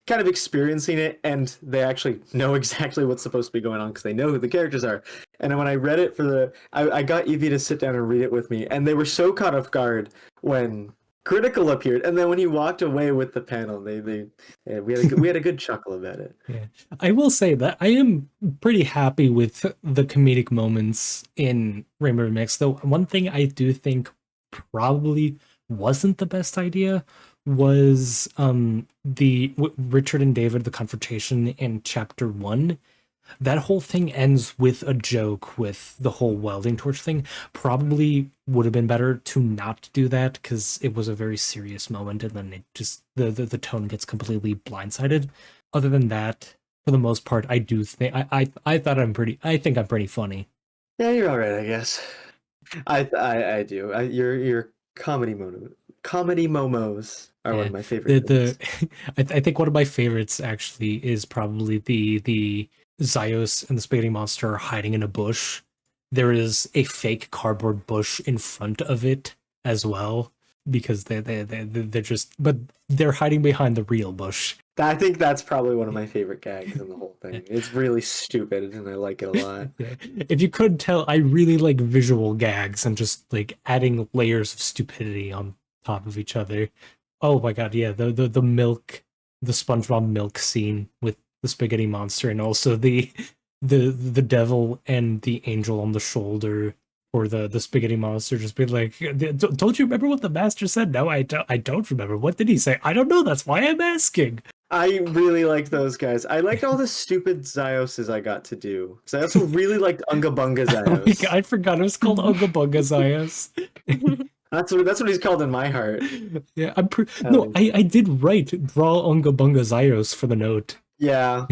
kind of experiencing it, and they actually know exactly what's supposed to be going on because they know who the characters are. And when I read it I got Evie to sit down and read it with me, and they were so caught off guard when Critical appeared, and then when he walked away with the panel, we had a good chuckle about it. Yeah, I will say that I am pretty happy with the comedic moments in Rainbow Remix. Though one thing I do think probably wasn't the best idea was Richard and David, the confrontation in chapter 1. That whole thing ends with a joke with the whole welding torch thing. Probably would have been better to not do that because it was a very serious moment, and then it just the tone gets completely blindsided. Other than that, for the most part, I do think I think I'm pretty funny. Yeah, you're all right, I guess. I do. Your comedy momos are one of my favorite things. I think one of my favorites actually is probably the Zyos and the Spaghetti Monster are hiding in a bush. There is a fake cardboard bush in front of it as well because they're just, but they're hiding behind the real bush. I think that's probably one of my favorite gags in the whole thing. It's really stupid and I like it a lot. Yeah. If you could tell, I really like visual gags and just like adding layers of stupidity on top of each other. Oh my god, yeah, the milk, the SpongeBob milk scene with the Spaghetti Monster, and also the devil and the angel on the shoulder, or the Spaghetti Monster just being like, don't you remember what the master said? No, I don't remember. What did he say? I don't know, that's why I'm asking. I really liked those guys. I liked all the stupid Zyoses I got to do. So I also really liked Unga Bunga Oh my Zyos. god, I forgot it was called Unga Bunga Zyos. That's what he's called in my heart. Yeah, no, I did draw Unga Bunga Zyos for the note. Yeah.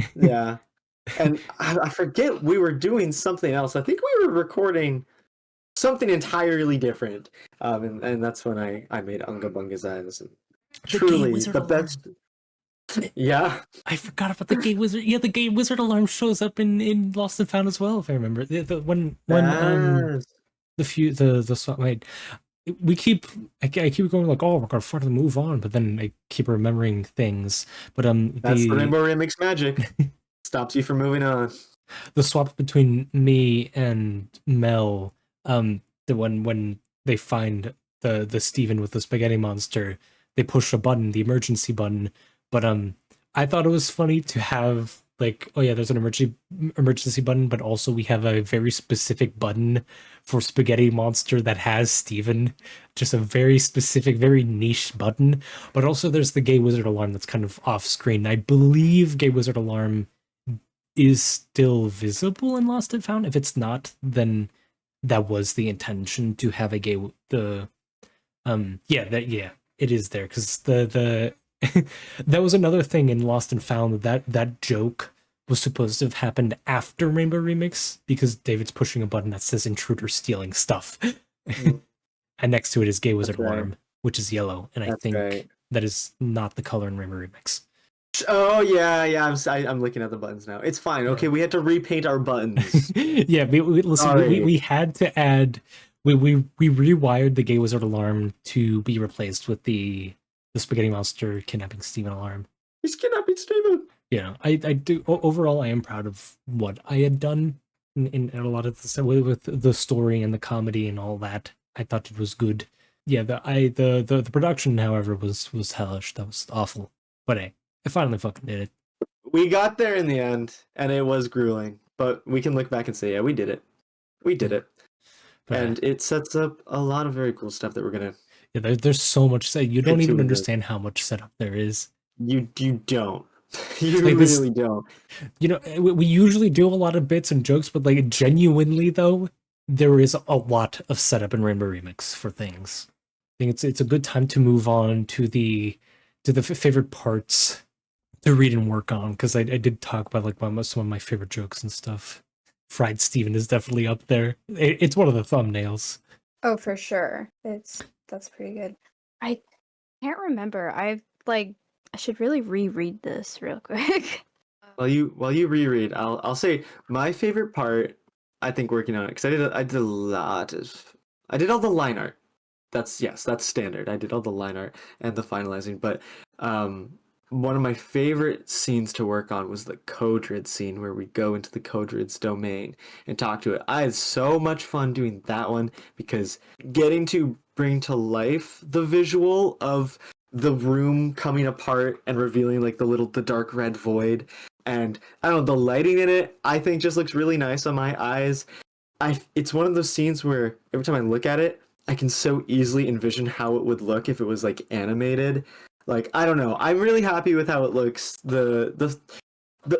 And I forget, we were doing something else. I think we were recording something entirely different. And that's when I made Unga Bunga Zyos. Truly the best. Yeah. I forgot about the Gay Wizard. Yeah, the Gay Wizard alarm shows up in Lost and Found as well, if I remember. When the song, like, I keep going like, oh, we're gonna finally move on, but then I keep remembering things. But that's the Rainbow Remix magic. Stops you from moving on. The swap between me and Mel, the one when they find the Steven with the spaghetti monster, they push a button, the emergency button. But I thought it was funny to have like, oh yeah, there's an emergency button, but also we have a very specific button for Spaghetti Monster that has Steven. Just a very specific, very niche button. But also there's the Gay Wizard Alarm that's kind of off screen. I believe Gay Wizard Alarm is still visible in Lost and Found. If it's not, then that was the intention to have a it is there, because the that was another thing in Lost and Found, that joke was supposed to have happened after Rainbow Remix, because David's pushing a button that says intruder stealing stuff. Mm. And next to it is Gay Wizard That's right. Alarm, which is yellow, and I That's think right. that is not the color in Rainbow Remix. Oh yeah. I'm looking at the buttons now. It's fine. Yeah. Okay, we had to repaint our buttons. Yeah, listen, Sorry. we had to add, we rewired the Gay Wizard Alarm to be replaced with the Spaghetti Monster kidnapping Steven alarm. He's kidnapping Steven. Yeah, I do. Overall, I am proud of what I had done in a lot of the with the story and the comedy and all that. I thought it was good. Yeah, the production, however, was hellish. That was awful. But hey, I finally fucking did it. We got there in the end, and it was grueling. But we can look back and say, yeah, we did it. We did it. But, And it sets up a lot of very cool stuff that we're gonna. yeah, there's so much. You don't It's even really understand how much setup there is. You don't. You Like this- really don't. You know, we usually do a lot of bits and jokes, but like genuinely though, there is a lot of setup in Rainbow Remix for things. I think it's a good time to move on to the favorite parts to read and work on, because I did talk about like some of my favorite jokes and stuff. Fried Steven is definitely up there. It's one of the thumbnails. Oh, for sure. That's pretty good. I can't remember. I should really reread this real quick. While you reread, I'll say my favorite part. I think working on it, because I did a lot of, I did all the line art. That's standard. I did all the line art and the finalizing, but one of my favorite scenes to work on was the Codrid scene, where we go into the Codrid's domain and talk to it. I had so much fun doing that one, because getting to bring to life the visual of the room coming apart and revealing like the dark red void, and I don't know, the lighting in it, I think just looks really nice on my eyes. It's one of those scenes where every time I look at it, I can so easily envision how it would look if it was like animated. Like, I don't know. I'm really happy with how it looks. The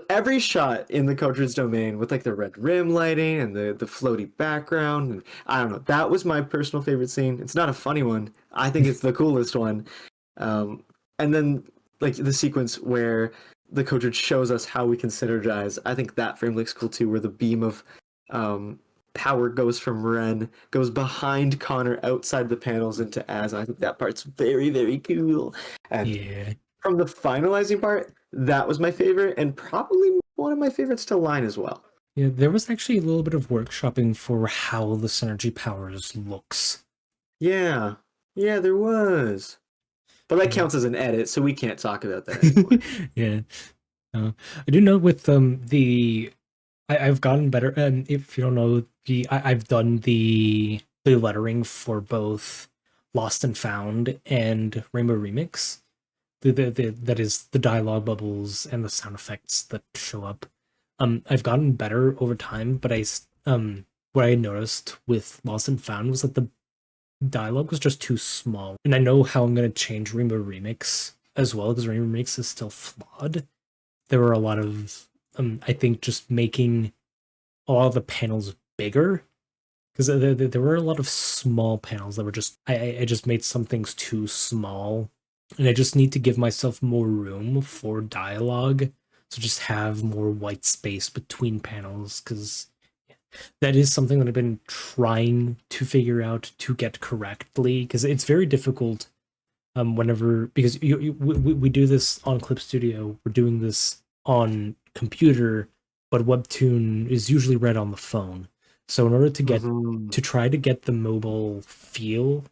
every shot in the Codrid's domain with like the red rim lighting and the floaty background, and I don't know. That was my personal favorite scene. It's not a funny one. I think it's the coolest one. And then like the sequence where the Codrid shows us how we can synergize. I think that frame looks cool too, where the beam of power goes from Ren, goes behind Connor outside the panels into Az. I think that part's very, very cool. And Yeah. from the finalizing part, that was my favorite, and probably one of my favorites to line as well. Yeah, there was actually a little bit of workshopping for how the synergy powers looks. Yeah, there was. But that counts as an edit, so we can't talk about that anymore. Yeah. I do know with I've gotten better, and if you don't know, I've done the lettering for both Lost and Found and Rainbow Remix. That is the dialogue bubbles and the sound effects that show up. I've gotten better over time, but what I noticed with Lost and Found was that the dialogue was just too small. And I know how I'm going to change Rainbow Remix as well, because Rainbow Remix is still flawed. There were a lot of, I think, just making all the panels bigger, because there were a lot of small panels that were just, I just made some things too small, and I just need to give myself more room for dialogue, so just have more white space between panels, because that is something that I've been trying to figure out to get correctly, because it's very difficult because we do this on Clip Studio, we're doing this on computer, but Webtoon is usually read on the phone. So in order to get to try to get the mobile feel,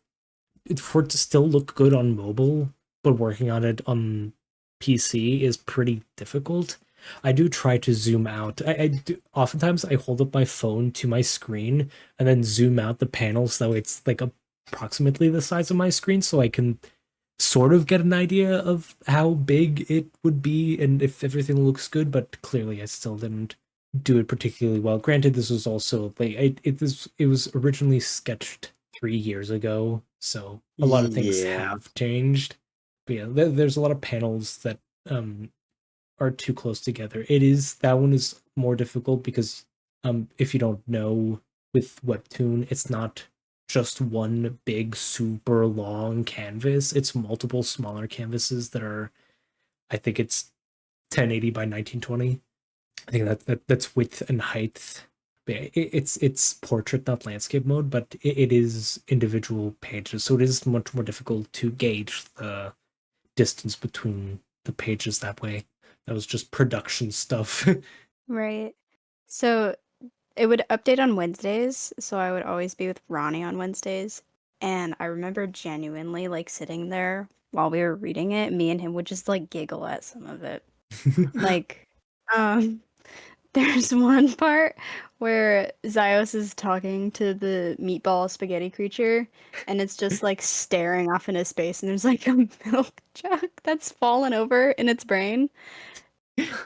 for it to still look good on mobile, but working on it on PC is pretty difficult. I do try to zoom out. I do, oftentimes I hold up my phone to my screen and then zoom out the panels so it's like approximately the size of my screen, so I can sort of get an idea of how big it would be and if everything looks good, but clearly I still didn't do it particularly well. Granted, this was also like it was originally sketched 3 years ago, so a lot of things Yeah. have changed. But yeah, there's a lot of panels that are too close together. That one is more difficult because if you don't know, with Webtoon, it's not just one big super long canvas. It's multiple smaller canvases that are, I think it's 1080 by 1920. I think that's width and height. It's portrait, not landscape mode, but it is individual pages, so it is much more difficult to gauge the distance between the pages that way. That was just production stuff. Right. So it would update on Wednesdays, so I would always be with Ronnie on Wednesdays. And I remember genuinely like sitting there while we were reading it, me and him would just like giggle at some of it. Like, um, there's one part where Zios is talking to the meatball spaghetti creature, and it's just like staring off into space, and there's like a milk jug that's fallen over in its brain.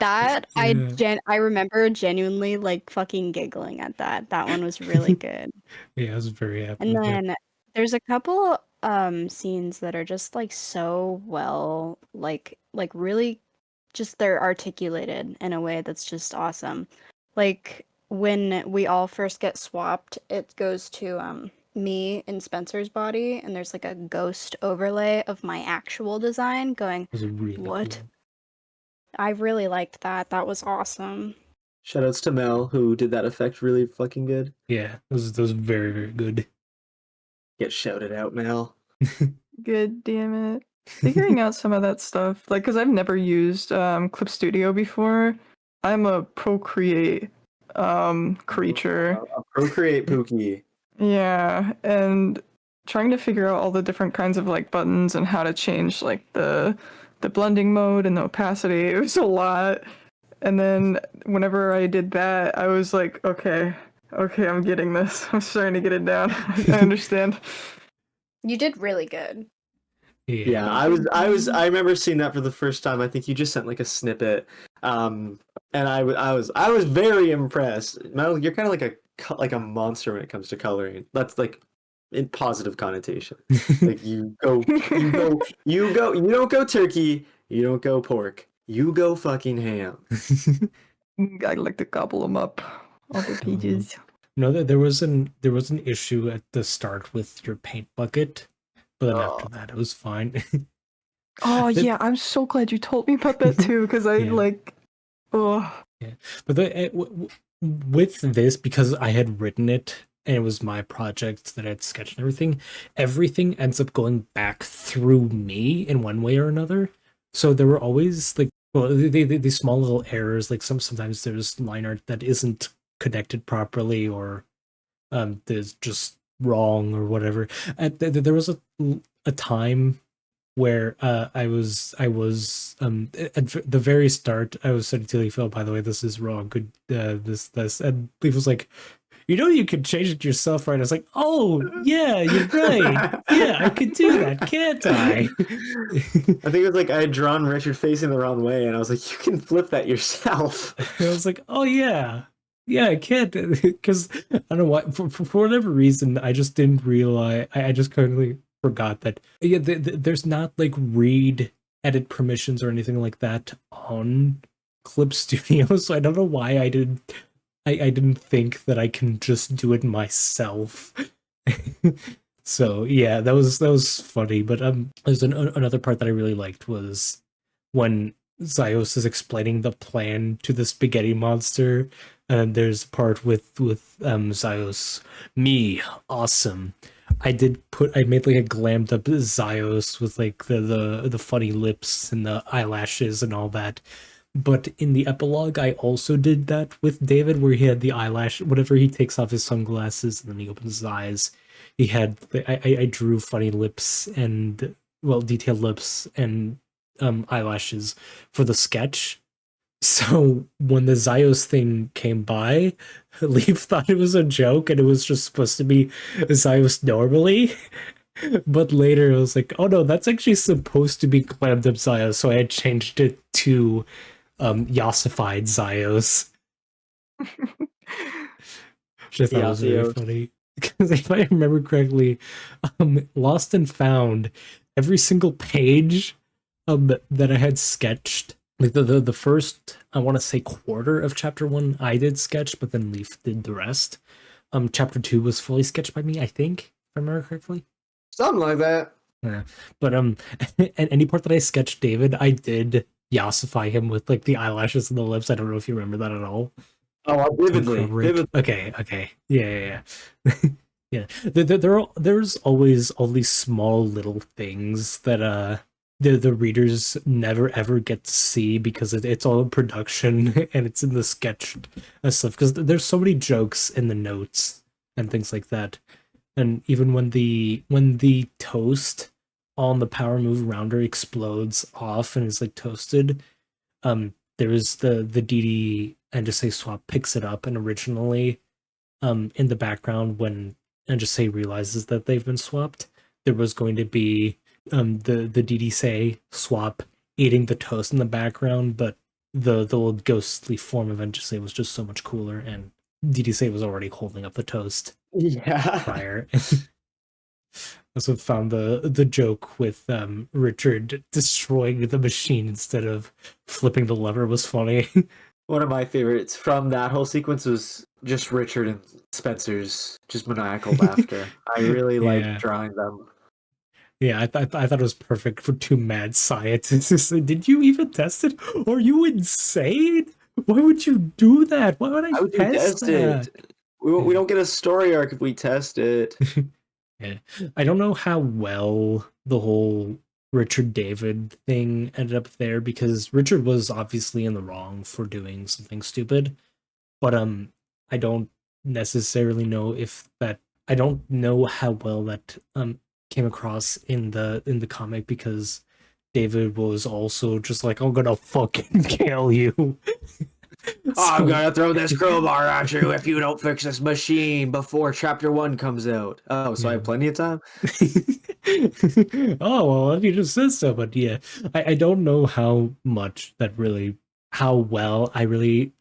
That I remember genuinely like fucking giggling at that. That one was really good. Yeah, I was very happy And with it. then there's a couple scenes that are just like so well like really just they're articulated in a way that's just awesome. Like when we all first get swapped, it goes to me in Spencer's body and there's like a ghost overlay of my actual design going, It was really what? cool. I really liked that. That was awesome. Shoutouts to Mel, who did that effect really fucking good. Yeah, it was very, very good. Get shouted out, Mel. Good damn it. Figuring out some of that stuff, like, because I've never used Clip Studio before. I'm a Procreate creature. A Procreate Pookie. Yeah, and trying to figure out all the different kinds of like buttons and how to change like the blending mode and the opacity. It was a lot. And then whenever I did that, I was like, okay, I'm getting this. I'm starting to get it down. I understand. You did really good. Yeah, I remember seeing that for the first time. I think you just sent like a snippet. And I was very impressed. Mel, you're kind of like a monster when it comes to coloring. That's like in positive connotation. Like you don't go turkey, you don't go pork. You go fucking ham. I like to gobble them up. All the pages. No, there was an issue at the start with your paint bucket, but then after that it was fine. Oh yeah, I'm so glad you told me about that too, because I Yeah. like, oh. Yeah, but with this, because I had written it and it was my project that I'd sketched and everything ends up going back through me in one way or another. So there were always like, well, these small little errors. Like sometimes there's line art that isn't connected properly, or there's just wrong or whatever. There was a time where I was at the very start. I was starting to like, Phil, by the way, this is wrong. Could this and Leaf was like, you could change it yourself, right? I was like, oh yeah, you're right. Yeah, I could do that, can't I? I think it was like I had drawn Richard facing the wrong way, and I was like, you can flip that yourself. I was like, oh yeah, I can't, because I don't know why. For whatever reason, I just didn't realize. I just completely forgot that. Yeah, there's not like read edit permissions or anything like that on Clip Studio, so I don't know why I didn't. I didn't think that I can just do it myself. So yeah, that was funny. But there's another part that I really liked was when Zios is explaining the plan to the spaghetti monster, and there's a part with Zios, me, awesome. I made like a glammed up Zios with like the funny lips and the eyelashes and all that. But in the epilogue, I also did that with David, where he had the eyelash. Whenever he takes off his sunglasses and then he opens his eyes, he had. I drew funny lips and detailed lips and eyelashes for the sketch. So when the Zios thing came by, Leaf thought it was a joke and it was just supposed to be Zios normally. But later I was like, oh no, that's actually supposed to be clammed up Zios, so I had changed it to yassified Zios. Which I thought was very Yasios. funny. Because if I remember correctly, Lost and Found, every single page that I had sketched, like the first, I want to say quarter of chapter 1, I did sketch, but then Leaf did the rest. Chapter 2 was fully sketched by me, I think, if I remember correctly. Something like that. Yeah. But at any part that I sketched David, I did yassify him with like the eyelashes and the lips. I don't know if you remember that at all. Oh, vividly. Okay. Yeah. Yeah. There's always all these small little things that the readers never ever get to see because it's all in production and it's in the sketch stuff, because there's so many jokes in the notes and things like that. And even when the toast on the power move rounder explodes off and is like toasted, there is the DD and just say swap picks it up, and originally in the background when and just say realizes that they've been swapped, there was going to be the DD say swap eating the toast in the background, but the little ghostly form of Say was just so much cooler, and DD say was already holding up the toast Yeah. prior. Also found the joke with Richard destroying the machine instead of flipping the lever was funny. One of my favorites from that whole sequence was just Richard and Spencer's just maniacal laughter. I really Yeah. liked drawing them. Yeah, I thought it was perfect for two mad scientists. Did you even test it? Are you insane? Why would you do that? Why would I How would you test test that? it? We don't get a story arc if we test it. Yeah. I don't know how well the whole Richard David thing ended up there, because Richard was obviously in the wrong for doing something stupid. But I don't necessarily know if that I don't know how well that came across in the comic, because David was also just like, I'm gonna fucking kill you. I'm gonna throw this crowbar at you if you don't fix this machine before chapter 1 comes out. Oh, so I have plenty of time? Oh, well, if you just said so, but yeah, I don't know how well I really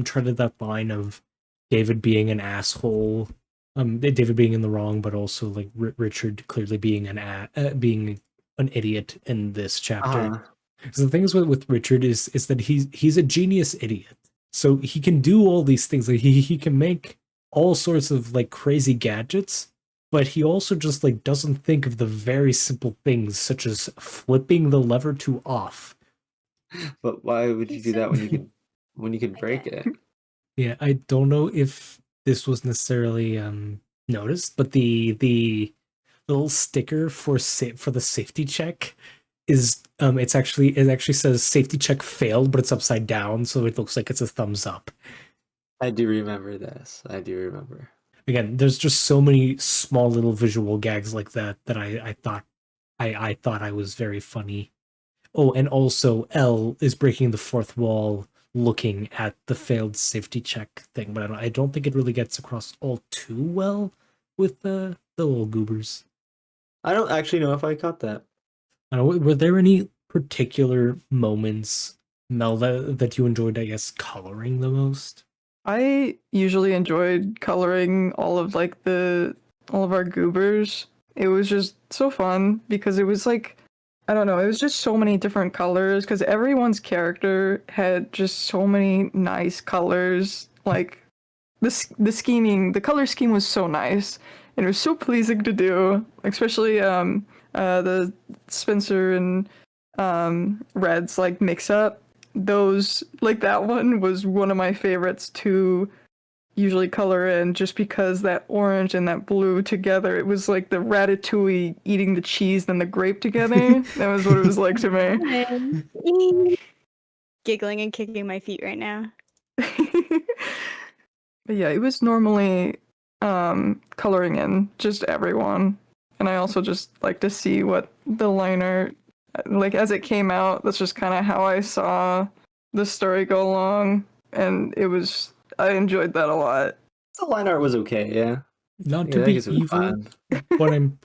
treaded that line of David being an asshole, David being in the wrong, but also like Richard clearly being being an idiot in this chapter. So the things with Richard is that he's a genius idiot. So he can do all these things. Like he can make all sorts of like crazy gadgets, but he also just like doesn't think of the very simple things, such as flipping the lever to off. But why would you do that when you can break it? Yeah, I don't know if this was necessarily noticed, but the little sticker for the safety check is it actually says safety check failed, but it's upside down, so it looks like it's a thumbs up. I do remember this. I do remember. Again, there's just so many small little visual gags like that I thought I was very funny. Oh, and also L is breaking the fourth wall looking at the failed safety check thing, but I don't think it really gets across all too well with the little goobers. I don't actually know if I caught that. Were there any particular moments, Mel, that you enjoyed, I guess, coloring the most? I usually enjoyed coloring all of our goobers. It was just so fun because it was like, I don't know, it was just so many different colors because everyone's character had just so many nice colors. Like the color scheme was so nice and it was so pleasing to do, especially the Spencer and Red's like mix up. Those, like, that one was one of my favorites to usually color in, just because that orange and that blue together, it was like the ratatouille eating the cheese and the grape together. That was what it was like to me. Giggling and kicking my feet right now. But yeah, it was normally coloring in just everyone, and I also just like to see what the liner, like, as it came out. That's just kind of how I saw the story go along, and I enjoyed that a lot. The line art was okay, yeah. Not Yeah, to I be guess it was evil, fine. but I'm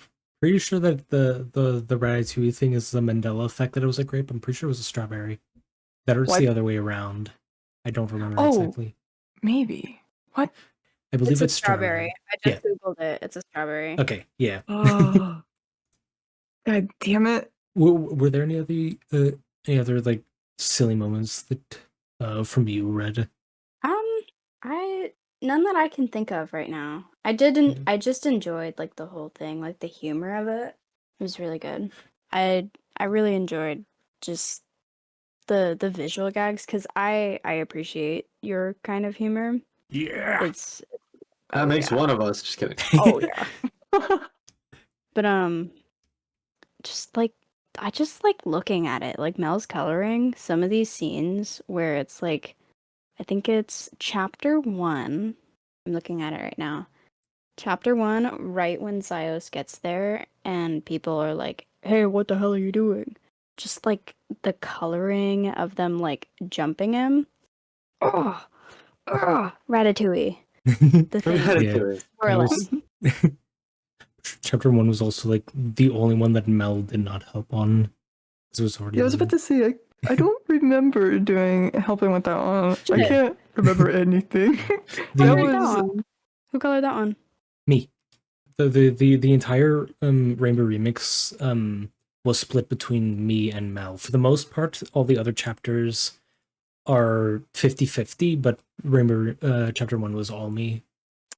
pretty sure that the Ratatouille thing is the Mandela effect that it was a grape. I'm pretty sure it was a strawberry. That or it's What? the other way around. I don't remember Oh. exactly. Maybe. What? I believe It's a strawberry. strawberry. I Yeah. just googled it. It's a strawberry. Okay. Yeah. Oh. God damn it. Were there any other like silly moments that from you, Red? I none that I can think of right now. I just enjoyed like the whole thing, like the humor of it. It was really good. I really enjoyed just the visual gags because I appreciate your kind of humor. Yeah. It's That oh, makes yeah. one of us. Just kidding. Oh yeah. But just like I just like looking at it, like Mel's coloring some of these scenes where it's like I think it's chapter 1. I'm looking at it right now. Chapter 1, right when Zios gets there and people are like, "Hey, what the hell are you doing?" Just like the coloring of them like jumping him. Oh, Ratatouille. The thing. Ratatouille. More or That less. was- Chapter 1 was also like the only one that Mel did not help on. 'Cause it was already. Yeah, I was about to say, I don't remember helping with that one. I can't remember anything. The- that Who colored that was one? Who colored that one? Me. The entire Rainbow Remix was split between me and Mel. For the most part, all the other chapters are 50-50, but Rainbow chapter 1 was all me.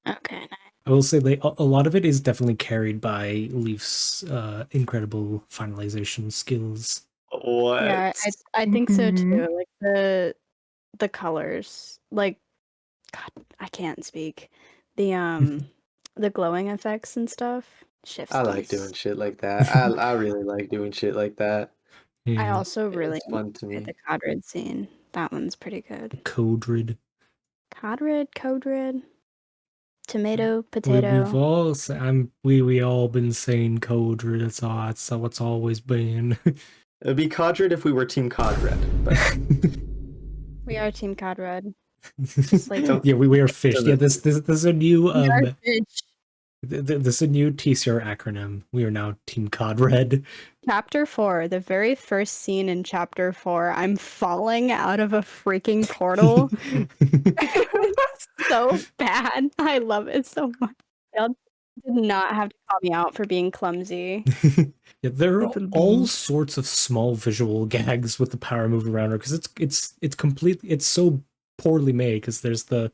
Okay, nice. I will say like a lot of it is definitely carried by Leaf's incredible finalization skills. What? Yeah, I think so Mhm. too. Like the colors, like God, I can't speak. The glowing effects and stuff. I like doing shit like that. I really like doing shit like that. I Yeah. also really It's fun to enjoyed me. the Codrid scene. That one's pretty good. Codrid. Codrid, tomato, We've potato. all we all been saying Codrid. That's what's always been. It'd be Codred if we were Team Codred. But We are Team Codred. Just like Don't- yeah, we are fish. doesn't- Yeah, this is a new we are fish. this is a new TCR acronym. We are now Team Codred. Chapter 4, the very first scene in Chapter 4, I'm falling out of a freaking portal. It's so bad. I love it so much. Y'all did not have to call me out for being clumsy. Yeah, there are Little all beans. sorts of small visual gags with the power move around her because it's completely it's so poorly made because there's the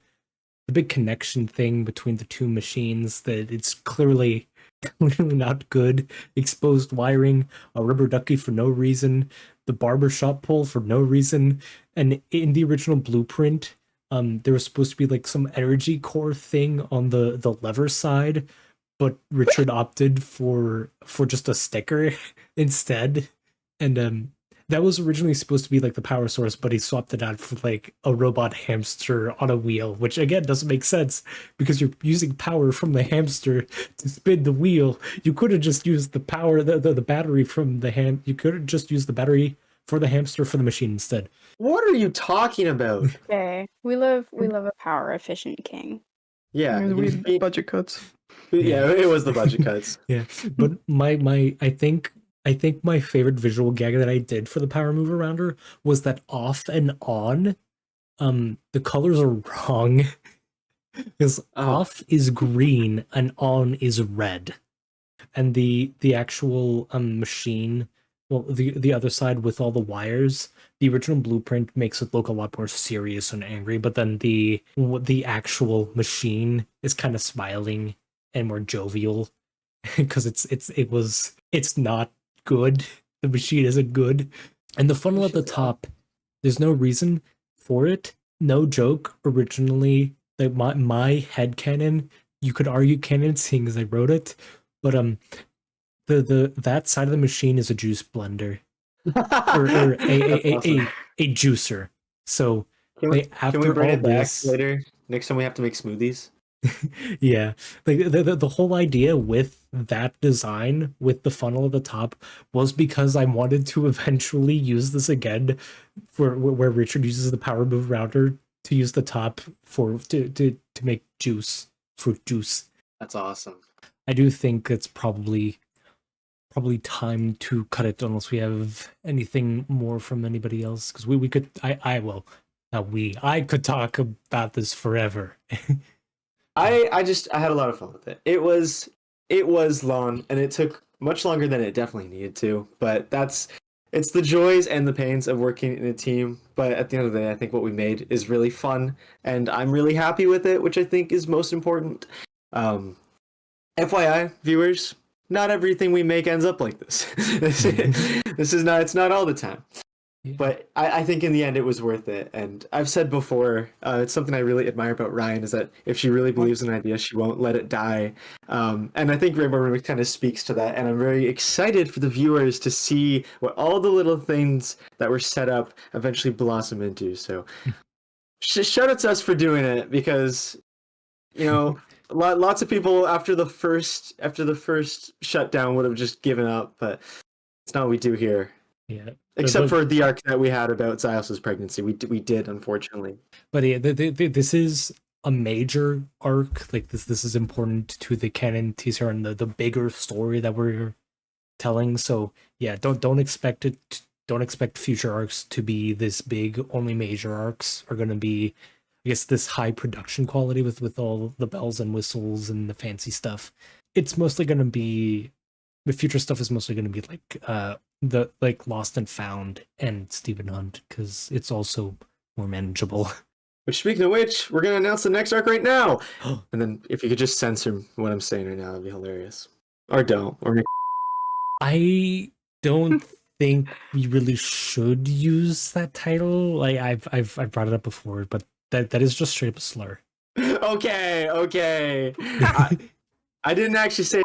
big connection thing between the two machines that it's clearly not good. Exposed wiring, a rubber ducky for no reason, the barbershop pole for no reason, and in the original blueprint, there was supposed to be like some energy core thing on the lever side, but Richard opted for just a sticker instead, and that was originally supposed to be like the power source, but he swapped it out for like a robot hamster on a wheel, which again doesn't make sense because you're using power from the hamster to spin the wheel. You could have just used the power, the battery from the You could have just used the battery for the hamster for the machine instead. What are you talking about? Okay. We love a power efficient king. Yeah, we he's being- budget cuts. yeah, it was the budget cuts. Yeah, but my I think my favorite visual gag that I did for the power move around her was that off and on, the colors are wrong. Because off is green and on is red. And the actual machine, well, the other side with all the wires, the original blueprint makes it look a lot more serious and angry, but then the actual machine is kind of smiling and more jovial because it's not good. The machine isn't good. And the funnel at the top, there's no reason for it. No joke. Originally, like my headcanon, you could argue canon seeing as I wrote it, but the that side of the machine is a juice blender. or a juicer. So Can we after bring all it back this later? Next time we have to make smoothies. yeah, like the whole idea with that design with the funnel at the top was because I wanted to eventually use this again for where Richard uses the power move router to use the top for to make juice, fruit juice. That's awesome. I do think it's probably probably time to cut it unless we have anything more from anybody else. Because we could, well, not we, I could talk about this forever. I had a lot of fun with it. It was long, and it took much longer than it definitely needed to. But it's the joys and the pains of working in a team. But at the end of the day, I think what we made is really fun, and I'm really happy with it, which I think is most important. FYI, viewers, not everything we make ends up like this. This is not, it's not all the time. Yeah. But I think in the end it was worth it. And I've said before, it's something I really admire about Ryan is that if she really believes in an idea, she won't let it die. And I think Rainbow Remix kind of speaks to that. And I'm very excited for the viewers to see what all the little things that were set up eventually blossom into. So shout out to us for doing it, because, you know, lots of people after the first shutdown would have just given up, but it's not what we do here. Yeah. Except for the arc that we had about Zyos's pregnancy. We did, unfortunately. But yeah, this is a major arc. Like this is important to the canon teaser and the bigger story that we're telling. So yeah, don't expect it. Don't expect future arcs to be this big. Only major arcs are going to be, I guess, this high production quality with all the bells and whistles and the fancy stuff. It's mostly going to be, the future stuff is mostly going to be like Lost and Found and Stephen Hunt, because it's also more manageable. Which, speaking of which, we're gonna announce the next arc right now. And then if you could just censor what I'm saying right now, that'd be hilarious. Or don't. Or make... I don't think we really should use that title. Like I've brought it up before, but that is just straight up a slur. Okay. I didn't actually say.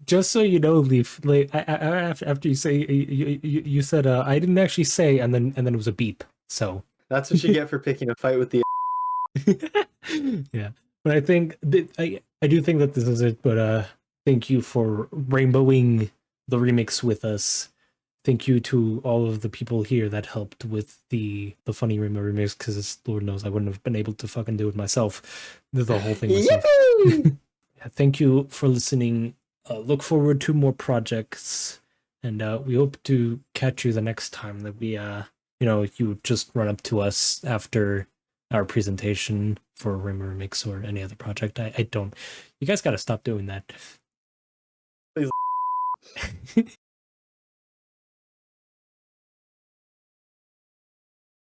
Just so you know, Leaf, like after you say you said I didn't actually say, and then it was a beep. So That's what you get for picking a fight with the. yeah, but I think I do think that this is it. But thank you for rainbowing the remix with us. Thank you to all of the people here that helped with the funny rainbow remix, because Lord knows I wouldn't have been able to fucking do it myself. The whole thing myself. Yeah, thank you for listening. Look forward to more projects, and we hope to catch you the next time that we you just run up to us after our presentation for Rainbow Remix or any other project. I don't. You guys got to stop doing that. Please.